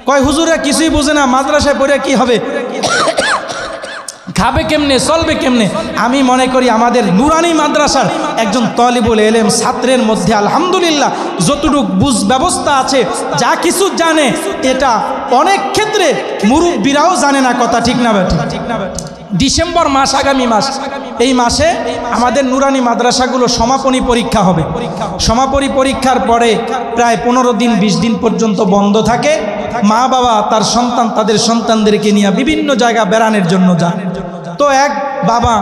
কয় হুজুররা কিছুই বোঝে না, মাদ্রাসায় পড়ে কি হবে, খাবে কেমনে, চলবে কেমনে। আমি মনে করি আমাদের নুরানি মাদ্রাসার একজন তলিবুল ইলম ছাত্রের মধ্যে আলহামদুলিল্লাহ যতটুক বুঝ ব্যবস্থা আছে, যা কিছু জানে, এটা অনেক ক্ষেত্রে মুরব্বীরাও জানে না। কথা ঠিক না বেঠিক? ডিসেম্বর মাস, আগামী মাস, এই মাসে আমাদের নুরানি মাদ্রাসাগুলো সমাপনী পরীক্ষা হবে। সমাপনী পরীক্ষার পরে প্রায় 15 দিন 20 দিন পর্যন্ত বন্ধ থাকে। মা বাবা তার সন্তান, তাদের সন্তানদেরকে নিয়ে বিভিন্ন জায়গা বেড়ানোর জন্য যায়। তো এক বাবা,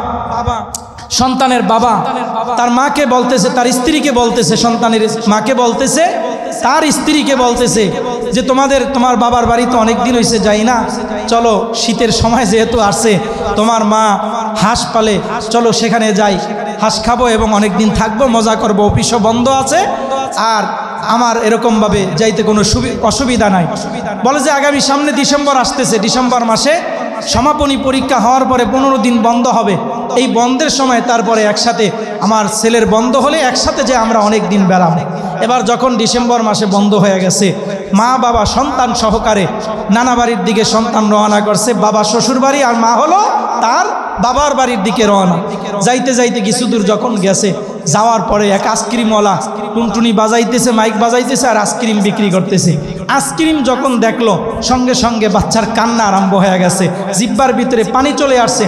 সন্তানের বাবা তার মাকে বলতেছে, তার স্ত্রীকে বলতেছে, সন্তানের মাকে বলতেছে, তার স্ত্রীকে বলতেছে যে তোমার বাবার বাড়ি তো অনেক দিন হয়েছে যাই না, চলো শীতের সময় যেহেতু আসছে, তোমার মা হাঁস পালে, চলো সেখানে যাই, হাঁস খাবো এবং অনেক দিন থাকবো, মজা করবো, অফিসও বন্ধ আছে, আর আমার এরকমভাবে যাইতে কোনো অসুবিধা নাই। বলে যে আগামী সামনে ডিসেম্বর আসতেছে, ডিসেম্বর মাসে সমাপনী পরীক্ষা হওয়ার পরে 15 দিন বন্ধ হবে। এই বন্ধের সময় তারপরে একসাথে আমার ছেলের বন্ধ হলে একসাথে যে আমরা অনেক দিন বেড়াবো। এবার যখন ডিসেম্বর মাসে বন্ধ হয়ে গেছে, মা বাবা সন্তান সহকারে নানা বাড়ির দিকে সন্তান রওনা করছে, বাবা শ্বশুর বাড়ি আর মা হলো তার বাবার বাড়ির দিকে রওনা। যাইতে যাইতে কিছু দূর যখন গেছে, যাওয়ার পরে এক আইসক্রিমওয়ালা টুনটুনি বাজাইতেছে, মাইক বাজাইতেছে আর আইসক্রিম বিক্রি করতেছে। আইসক্রিম যখন দেখলো, সঙ্গে সঙ্গে বাচ্চার কান্না আরম্ভ হয়ে গেছে, জিব্বার ভিতরে পানি চলে আসছে,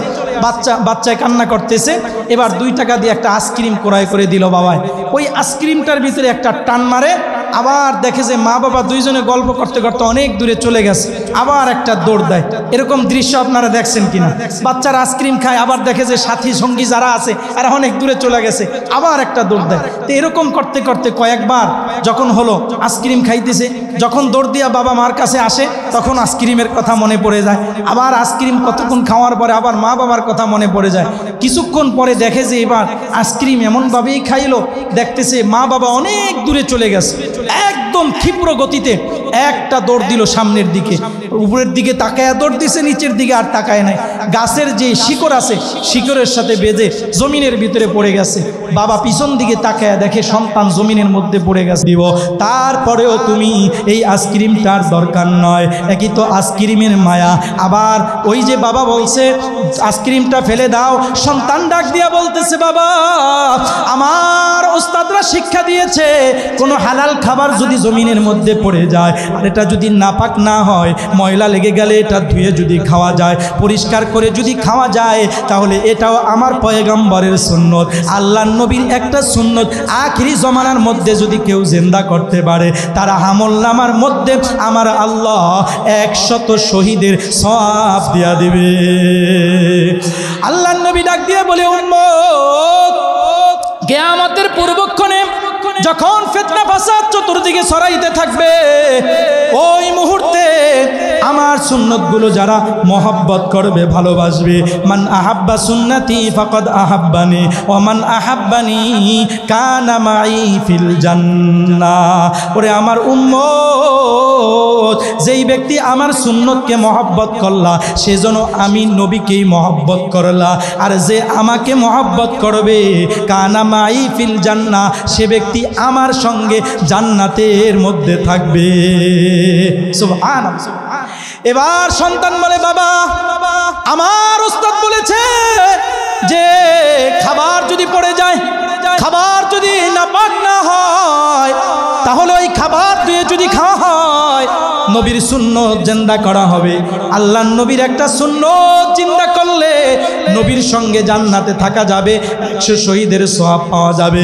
বাচ্চায় কান্না করতেছে। এবার 2 টাকা দিয়ে একটা আইসক্রিম ক্রয় করে দিল বাবায়। ওই আইসক্রিমটার ভিতরে একটা টান মারে, আবার দেখে যে মা বাবা দুইজনে গল্প করতে করতে অনেক দূরে চলে গেছে, আবার একটা দৌড় দেয়। এরকম দৃশ্য আপনারা দেখছেন কিনা? বাচ্চারা আইসক্রিম খায়, আবার দেখে যে সাথী সঙ্গী যারা আছে এরা অনেক দূরে চলে গেছে, আবার একটা দৌড় দেয়। তো এরকম করতে করতে কয়েকবার যখন হলো, আইসক্রিম খাইতেছে, যখন দৌড় দিয়া বাবা মার কাছে আসে, তখন আইসক্রিমের কথা মনে পড়ে যায়। আবার আইসক্রিম কতক্ষণ খাওয়ার পরে আবার মা বাবার কথা মনে পড়ে যায়। কিছুক্ষণ পরে দেখে যে এবার আইসক্রিম এমনভাবেই খাইলো, দেখতেছে মা বাবা অনেক দূরে চলে গেছে। একদম ক্ষিপ্র গতিতে একটা দৌড় দিল সামনের দিকে, উপরের দিকে তাকায় দৌড় দিছে, নিচের দিকে আর তাকায় নাই। গাছের যে শিকড় আছে, শিকড়ের সাথে বেঁধে জমিনের ভিতরে পড়ে গেছে। বাবা পিছন দিকে তাকায় দেখে সন্তান জমিনের মধ্যে পড়ে গেছে। দিব তারপরেও তুমি এই আইসক্রিমটার দরকার নয়, একই তো আইসক্রিমের মায়া। আবার ওই যে বাবা বলছে আইসক্রিমটা ফেলে দাও, সন্তান ডাক দিয়া বলতেছে, বাবা আমার ওস্তাদরা শিক্ষা দিয়েছে কোনো হালাল খাবার যদি জমিনের মধ্যে পড়ে যায় আর এটা যদি নাপাক না হয়, ময়লা লেগে গেলে এটা ধুয়ে যদি খাওয়া যায়, পরিষ্কার করে যদি খাওয়া যায়, তাহলে এটাও আমার পয়গম্বরের সুন্নত, আল্লাহর নবীর একটা সুন্নত। আখিরি জমানার মধ্যে যদি কেউ জিন্দা করতে পারে, তারা আমলনামার মধ্যে আমার আল্লাহ 100 শহীদের সওয়াব দিয়া দিবে। আল্লাহর নবী ডাক দিয়ে বলে, উম্মত কিয়ামতের পূর্বক্ষণে যখন ফিতনা ফাসাদ চতুর্দিকে ছড়াইতে থাকবে, ওই মুহূর্তে আমার সুন্নতগুলো যারা মহব্বত করবে, ভালোবাসবে, মান আহাব্বা সুন্নতি ফাকাদ আহাব্বানি ওয়া মান আহাব্বানি কানা মাই ফিল জান্নাহ। ওরে আমার উম্মত, যেই ব্যক্তি আমার সুন্নতকে মহব্বত করলা, সেজন্য আমি নবীকেই মহব্বত করলা, আর যে আমাকে মহব্বত করবে কানা মাই ফিল জান্নাহ, সে ব্যক্তি আমার সঙ্গে জান্নাতের মধ্যে থাকবে। সুবহানাল্লাহ। এবার সন্তান বলে, বাবা আমার উস্তাদ বলেছে যে খাবার যদি পড়ে যায়, খাবার যদি নাপাক না হয়, তাহলে ওই খাবার দিয়ে যদি খাওয়া হয় নবীর সুন্নত জিন্দা করা হবে। আল্লাহর নবীর একটা সুন্নত জিন্দা করলে নবীর সঙ্গে জান্নাতে থাকা যাবে, 100 শহীদের সওয়াব পাওয়া যাবে।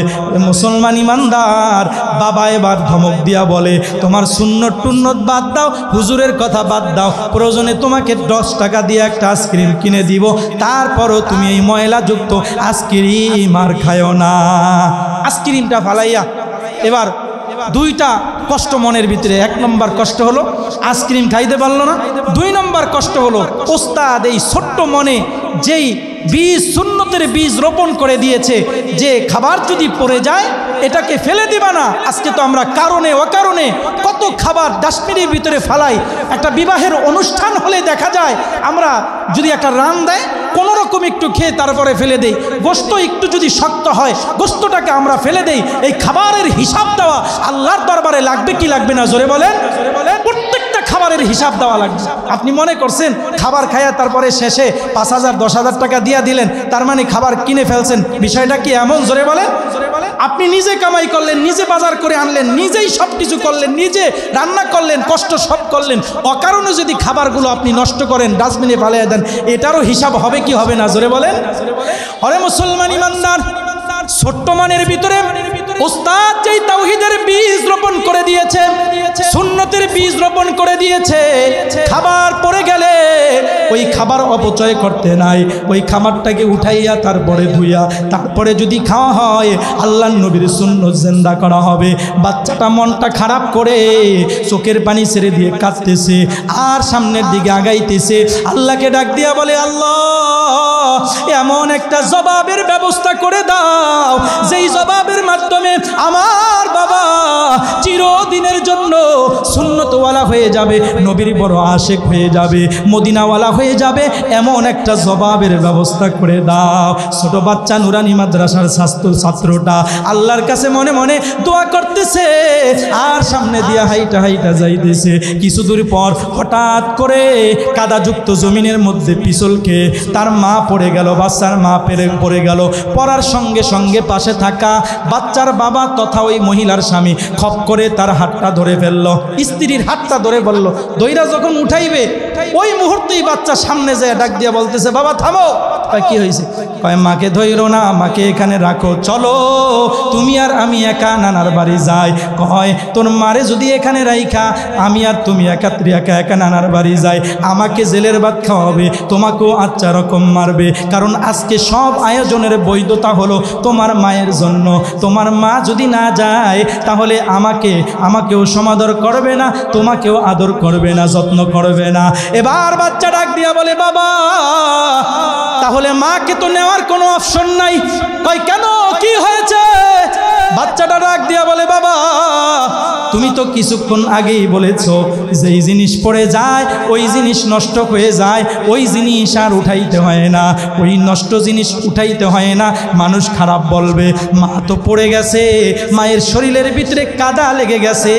মুসলমান ইমানদার বাবা এবার ধমক দিয়া বলে, তোমার সুন্নত টুন্নত বাদ দাও, হুজুরের কথা বাদ দাও, প্রয়োজনে তোমাকে 10 টাকা দিয়ে একটা আইসক্রিম কিনে দিব, তারপরও তুমি এই ময়লাযুক্ত আইসক্রিম আর খায়ও না। আইসক্রিমটা ফালাইয়া এবার দুইটা কষ্ট মনের ভিতরে। 1 নম্বর কষ্ট হলো আইসক্রিম খাইতে পারলো না, 2 নম্বর কষ্ট হলো ওস্তাদ এই ছোট্ট মনে যেই বীজ, সুন্নতের বীজ রোপণ করে দিয়েছে যে খাবার যদি পড়ে যায় এটাকে ফেলে দিবা না। আজকে তো আমরা কারণে অকারণে কত খাবার ডাস্টবিনের ভিতরে ফালাই। একটা বিবাহের অনুষ্ঠান হলে দেখা যায় আমরা যদি একটা রান দেয় কোনো রকম একটু খেয়ে তারপরে ফেলে দেই, গোস্ত একটু যদি শক্ত হয় গোস্তটাকে আমরা ফেলে দেই। এই খাবারের হিসাব দেওয়া আল্লাহর দরবারে লাগবে কি লাগবে না? জোরে বলেন। প্রত্যেকটা খাবারের হিসাব দেওয়া লাগবে। আপনি মনে করছেন খাবার খাইয়া তারপরে শেষে 5,000 10,000 টাকা দিয়া দিলেন, তার মানে খাবার কিনে ফেলছেন, বিষয়টা কি এমন? জোরে বলেন। আপনি নিজে কামাই করলেন, নিজে বাজার করে আনলেন, নিজেই সব কিছু করলেন, নিজে রান্না করলেন, কষ্ট সব করলেন, অকারণে যদি খাবারগুলো আপনি নষ্ট করেন, ডাস্টবিনে ফেলিয়ে দেন, এটারও হিসাব হবে কি হবে না? জোরে বলেন। আরে মুসলমান ইমানদার, ছোট্ট মানের ভিতরে উস্তাদ যেই তাওহীদের বীজ রোপণ করে দিয়েছে, সুন্নতের বীজ রোপণ করে দিয়েছে, খাবার পড়ে গেলে ওই খাবার অপচয় করতে নাই, ওই খাবারটাকে উঠাইয়া তারপরে ধুইয়া তারপরে যদি খাওয়া হয় আল্লাহর নবীর সুন্নত জিন্দা করা হবে। বাচ্চাটা মনটা খারাপ করে চোখের পানি ছেড়ে দিয়ে কাঁদতেছে আর সামনের দিকে আগাইতেছে, আল্লাহকে ডাক দিয়া বলে, আল্লাহ এমন একটা জবাবের ব্যবস্থা করে দাও যেই জবাবের মাধ্যমে আমার বাবা চিরদিনের জন্য সুন্নতওয়ালা হয়ে যাবে, নবীর বড় আশেক হয়ে যাবে, মদিনাওয়ালা হয়ে যাবে, এমন একটা জবাবের ব্যবস্থা করে দাও। ছোট বাচ্চা নুরানি মাদ্রাসার ছাত্রটা আল্লাহর কাছে মনে মনে দোয়া করতেছে আর সামনে দিয়া হাইটা হাইটা যাইতেছে। কিছু দূর পর হঠাৎ করে কাদাযুক্ত জমিনের মধ্যে পিছল খেয়ে তার মা পড়ে গেল, বাচ্চার মা পড়ে গেল। পড়ার সঙ্গে সঙ্গে পাশে থাকা বাচ্চার বাবা তথা ওই মহিলার স্বামী খপ করে তার হাতটা ধরে ফেললো, স্ত্রীর হাতটা ধরে বলল, দইরা যখন উঠাইবে ওই মুহূর্তেই বাচ্চা সামনে যায় ডাক দিয়া বলতেছে, বাবা থামো। কি হয়েছে? কয় মাকে ধইরো না, মাকে এখানে রাখো, চলো তুমি আর আমি একা নানার বাড়ি যাই। কয় তোর মারে যদি এখানে রাইখা আমি আর তুমি একা একা নানার বাড়ি যাই, আমাকে জেলের ভাত খাওয়াবে, তোমাকেও আচ্ছা রকম মারবে, কারণ আজকে সব আয়োজনের বৈধতা হলো তোমার মায়ের জন্য। তোমার মা যদি না যায় তাহলে আমাকেও সমাদর করবে না, তোমাকেও আদর করবে না, যত্ন করবে না। এবার বাচ্চা ডাক দিয়া বলে, বাবা তাহলে মাকে তো নেওয়ার কোনো অপশন নাই। কই কেন, কি হয়েছে? বাচ্চাটা ডাক দিয়া বলে, বাবা তুমি তো কিছুক্ষণ আগেই বলেছো যেই জিনিস পড়ে যায় ওই জিনিস নষ্ট হয়ে যায়, ওই জিনিস আর উঠাইতে হয় না, ওই নষ্ট জিনিস উঠাইতে হয় না, মানুষ খারাপ বলবে। মা তো পড়ে গেছে, মায়ের শরীরের ভিতরে কাদা লেগে গেছে,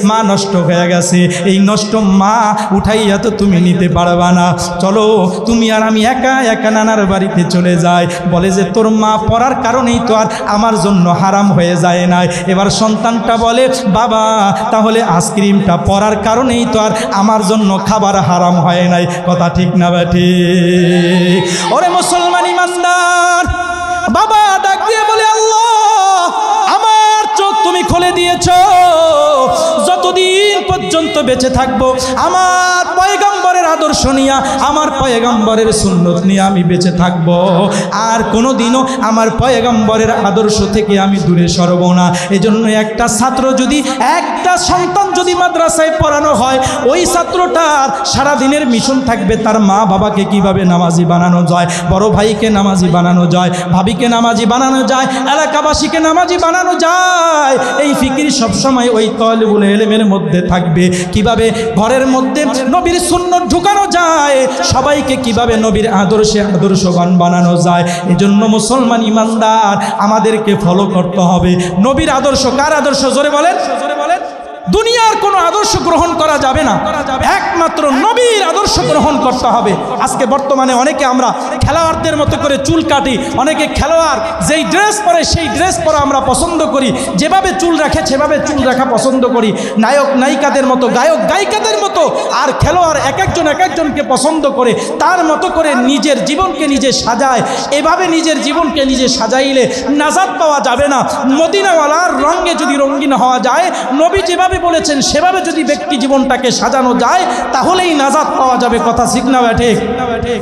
মা নষ্ট হয়ে গেছে, এই নষ্ট মা উঠাইয়া তো তুমি নিতে পারবা না, চলো তুমি আর আমি একা একা নানার বাড়িতে চলে যাই। বলে যে তোর মা পড়ার কারণেই তো আর আমার জন্য হারাম হয়ে যায় না। এবার সন্তানটা বলে, বাবা তাহলে আইসক্রিমটা পড়ার কারণেই তো আর আমার জন্য খাবার হারাম হয় নাই। কথা ঠিক না বেঠি? ওরে মুসলমান ইমানদার, বাবা ডাক দিয়ে বলে, আল্লাহ আমার চোখ তুমি খুলে দিয়েছো, যতদিন পর্যন্ত বেঁচে থাকবো আমার পয়গম্বরের আদর্শ নিয়ে, আমার পয়গম্বরের সুন্নত নিয়ে আমি বেঁচে থাকবো, আর কোনোদিনও আমার পয়গম্বরের আদর্শ থেকে আমি দূরে সরব না। এজন্য একটা ছাত্র যদি, একটা সন্তান যদি মাদ্রাসায় পড়ানো হয়, ওই ছাত্রটার সারাদিনের মিশন থাকবে তার মা বাবাকে কিভাবে নামাজি বানানো যায়, বড় ভাইকে নামাজি বানানো যায়, ভাবিকে নামাজি বানানো যায়, এলাকাবাসীকে নামাজি বানানো যায়। এই ফিকির সবসময় ওই তালিবুল ইলমের মধ্যে থাকবে। কিভাবে ঘরের মধ্যে নবীর সুন্নত ঢুকানো যায়, সবাইকে কিভাবে নবীর আদর্শে আদর্শবান বানানো যায়। এজন্য মুসলমান ইমানদার আমাদেরকে ফলো করতে হবে। নবীর আদর্শ কার আদর্শ? জোরে বলেন। দুনিয়ার কোনো আদর্শ গ্রহণ করা যাবে না, একমাত্র নবীর আদর্শ গ্রহণ করতে হবে। আজকে বর্তমানে অনেকে আমরা খেলোয়াড়দের মতো করে চুল কাটি, অনেকে খেলোয়াড় যেই ড্রেস পরে সেই ড্রেস পরা আমরা পছন্দ করি, যেভাবে চুল রাখে সেভাবে চুল রাখা পছন্দ করি, নায়ক নায়িকাদের মতো, গায়ক গায়িকাদের মতো। আর খেলোয়াড় এক একজনকে পছন্দ করে তার মতো করে নিজের জীবনকে নিজে সাজায়। এভাবে নিজের জীবনকে নিজে সাজাইলে নাজাত পাওয়া যাবে না। মদিনাওয়ালার রঙে যদি রঙিন হওয়া যায়, নবী যেভাবে বলেছেন সেভাবে যদি ব্যক্তি জীবনটাকে সাজানো যায়, তাহলেই নাজাত পাওয়া যাবে। কথা ঠিক না ঠিক?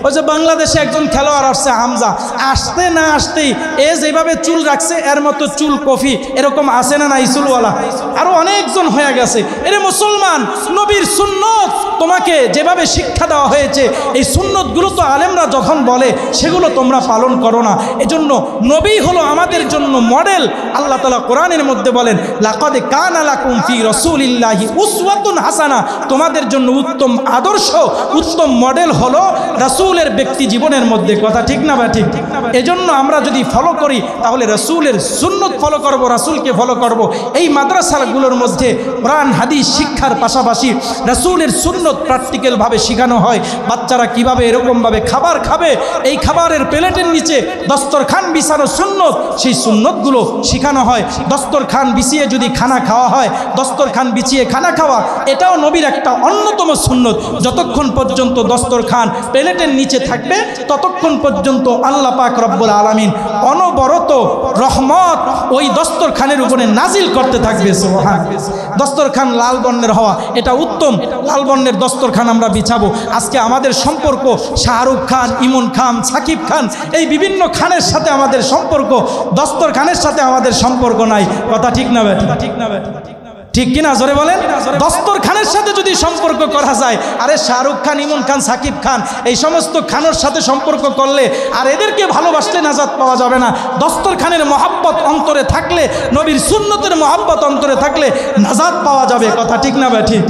ওই যে বাংলাদেশে একজন খেলোয়াড় আসছে, হামজা, আসতে না আসতেই এ যেভাবে চুল রাখছে এর মতো চুল কফি, এরকম আসে না নাই চুলওয়ালা, আরো অনেকজন হয়ে গেছে। এরে মুসলমান, নবীর সুন্নত তোমাকে যেভাবে শিক্ষা দেওয়া হয়েছে, এই সুন্নতগুলো তো আলেমরা যখন বলে সেগুলো তোমরা পালন করো না। এজন্য নবী হলো আমাদের জন্য মডেল। আল্লাহ তাআলা কোরআনের মধ্যে বলেন, লাকাদ কানা লাকুম ফি রাসূলিল্লাহি উসওয়াতুন হাসানা, তোমাদের জন্য উত্তম আদর্শ, উত্তম মডেল হলো রাসূলের ব্যক্তি জীবনের মধ্যে। কথা ঠিক না বা ঠিক? এজন্য আমরা যদি ফলো করি তাহলে রাসূলের সুন্নত ফলো করব, রাসূলকে ফলো করব। এই মাদ্রাসাগুলোর মধ্যে কোরআন হাদিস শিক্ষার পাশাপাশি রাসূলের সুন্নত প্র্যাকটিক্যালভাবে শেখানো হয়। বাচ্চারা কিভাবে এরকমভাবে খাবার খাবে, এই খাবারের প্লেটের নিচে দস্তরখান বিছানো সুন্নত, সেই সুন্নতগুলো শেখানো হয়। দস্তরখান বিছিয়ে যদি খানা খাওয়া হয়, দস্তরখান বিছিয়ে খানা খাওয়া, এটাও নবীর একটা অন্যতম সুন্নত। যতক্ষণ পর্যন্ত দস্তরখান প্লেটের নিচে থাকবে ততক্ষণ পর্যন্ত আল্লাহ পাক রব্বুল আলামিন অনবরত রহমত ওই দস্তরখানের উপরে নাজিল করতে থাকবে। সুবহানাল্লাহ। দস্তরখান লাল বর্ণের হওয়া এটা উত্তম, লাল বর্ণের দস্তরখান আমরা বিছাবো। আজকে আমাদের সম্পর্ক শাহরুখ খান, ইমন খান, সাকিব খান, এই বিভিন্ন খানের সাথে আমাদের সম্পর্ক, দস্তরখানের সাথে আমাদের সম্পর্ক নাই। কথা ঠিক না বেটা? ঠিক না বেটা? ঠিক কিনা জোরে বলেন? দস্তরখানের সাথে যদি সম্পর্ক করা যায়, আরে শাহরুখ খান, ইমন খান, সাকিব খান, এই সমস্ত খানের সাথে সম্পর্ক করলে আর এদেরকে ভালোবাসলে নাজাত পাওয়া যাবে না। দস্তরখানের মহাব্বত অন্তরে থাকলে, নবীর সুন্নতের মহাব্বত অন্তরে থাকলে নাজাত পাওয়া যাবে। কথা ঠিক না ভাই? ঠিক।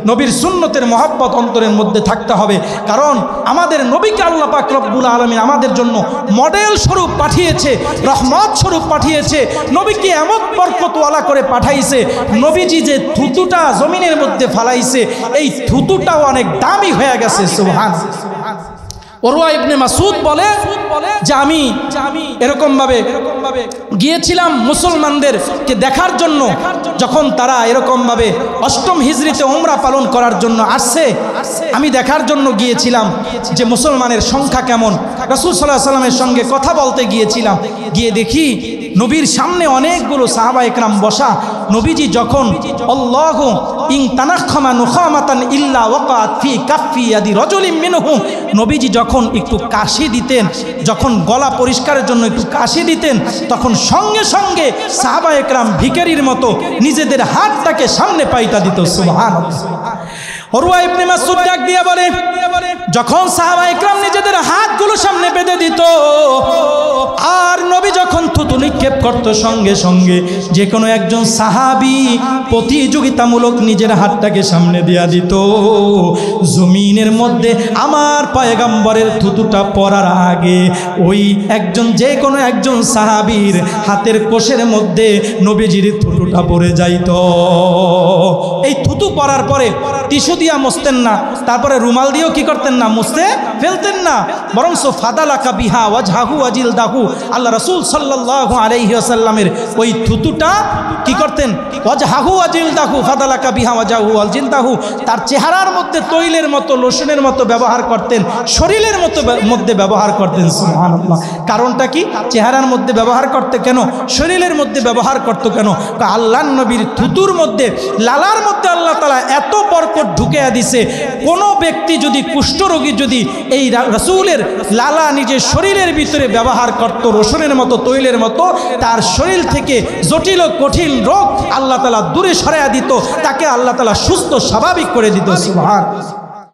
নবীর সুন্নতের মহাব্বত অন্তরের মধ্যে থাকতে হবে, কারণ আমাদের নবীকে আল্লাহ পাক রব্বুল আলামিন আমাদের জন্য মডেল স্বরূপ পাঠিয়েছে, রহমত স্বরূপ পাঠিয়েছে। নবীকে এমন বরকতওয়ালা করে পাঠাইছে, নবীজি যে থুতুটা জমিনের মধ্যে ফালাইছে, এই থুতুটাও অনেক দামি হয়ে গেছে। সুবহানাল্লাহ। উরওয়া ইবনে মাসউদ বলে যে আমি এরকম ভাবে গিয়েছিলাম মুসলমানদেরকে দেখার জন্য, যখন তারা এরকম ভাবে 8ম হিজরিতে উমরা পালন করার জন্য আসছে, আমি দেখার জন্য গিয়েছিলাম যে মুসলমানের সংখ্যা কেমন। রাসূল সাল্লাল্লাহু আলাইহি ওয়াসাল্লামের সঙ্গে কথা বলতে গিয়েছিলাম, গিয়ে দেখি নবীর সামনে অনেকগুলো সাহাবা একরাম বসা। নবীজি যখন আল্লাহু ইন তানাখমা নুখামাতান ইল্লা ওয়াকাত ফি কাফি ইয়াদি রাজুলিন মিনহুম, নবীজি যখন একটু কাশি দিতেন, যখন গলা পরিষ্কারের জন্য একটু কাশি দিতেন, তখন সঙ্গে সঙ্গে সাহাবা একরাম ভিখারির মতো নিজেদের হাতটাকে সামনে পাইতা দিত। সুবহানাল্লাহ। উরওয়া ইবনে মাসউদ ডাক দিয়ে বলে, যখন সাহাবা একরাম নিজেদের হাতগুলো সামনে বেঁধে দিত আর নবী যখন থুতু নিক্ষেপ করত, সঙ্গে সঙ্গে যে কোনো একজন সাহাবী প্রতিযোগিতামূলক নিজের হাতটাকে সামনে দিয়া দিত। জমিনের মধ্যে আমার পয়গম্বরের থুতুটা পড়ার আগে ওই একজন, যে কোনো একজন সাহাবীর হাতের কোষের মধ্যে নবীজির থুতুটা পড়ে যাইত। এই থুতু পড়ার পরে টিস্যু দিয়া মুছতেন না, তারপরে রুমাল দিয়েও কি করতেন না, মুছতে ফেলতেন না, বরং ফাদালাকা বিহা ওয়াজহাহু ওয়াজিলদাহু, আল্লাহ রাসূল সাল্লাল্লাহু আলাইহি ওয়াসাল্লামের ওই থুতুটা কি করতেন, ওয়াজহাহু ওয়াজিলদাহু ফাদালাকা বিহা ওয়াজহাহু ওয়াজিলদাহু, তার চেহারার মধ্যে তৈলের মতো, লোশনের মতো ব্যবহার করতেন, শরীরের মধ্যে ব্যবহার করতেন। সুবহানাল্লাহ। কারণটা কি? চেহারার মধ্যে ব্যবহার করতে কেন, শরীরের মধ্যে ব্যবহার করতে কেন? আল্লাহর নবীর থুতুর মধ্যে, লালার মধ্যে আল্লাহ তাআলা এত বরকত ঢুকিয়ে দিছে। কোনো ব্যক্তি যদি, কুষ্ঠরোগী যদি এই রাসূলের লালা নিজের শরীরের ভিতরে ব্যবহার করত, রসুনের মতো, তৈলের মতো, তার শরীর থেকে জটিল ও কঠিন রোগ আল্লাহ তাআলা দূরে সরাইয়া দিত, তাকে আল্লাহ তাআলা সুস্থ স্বাভাবিক করে দিত। সুবহানাল্লাহ।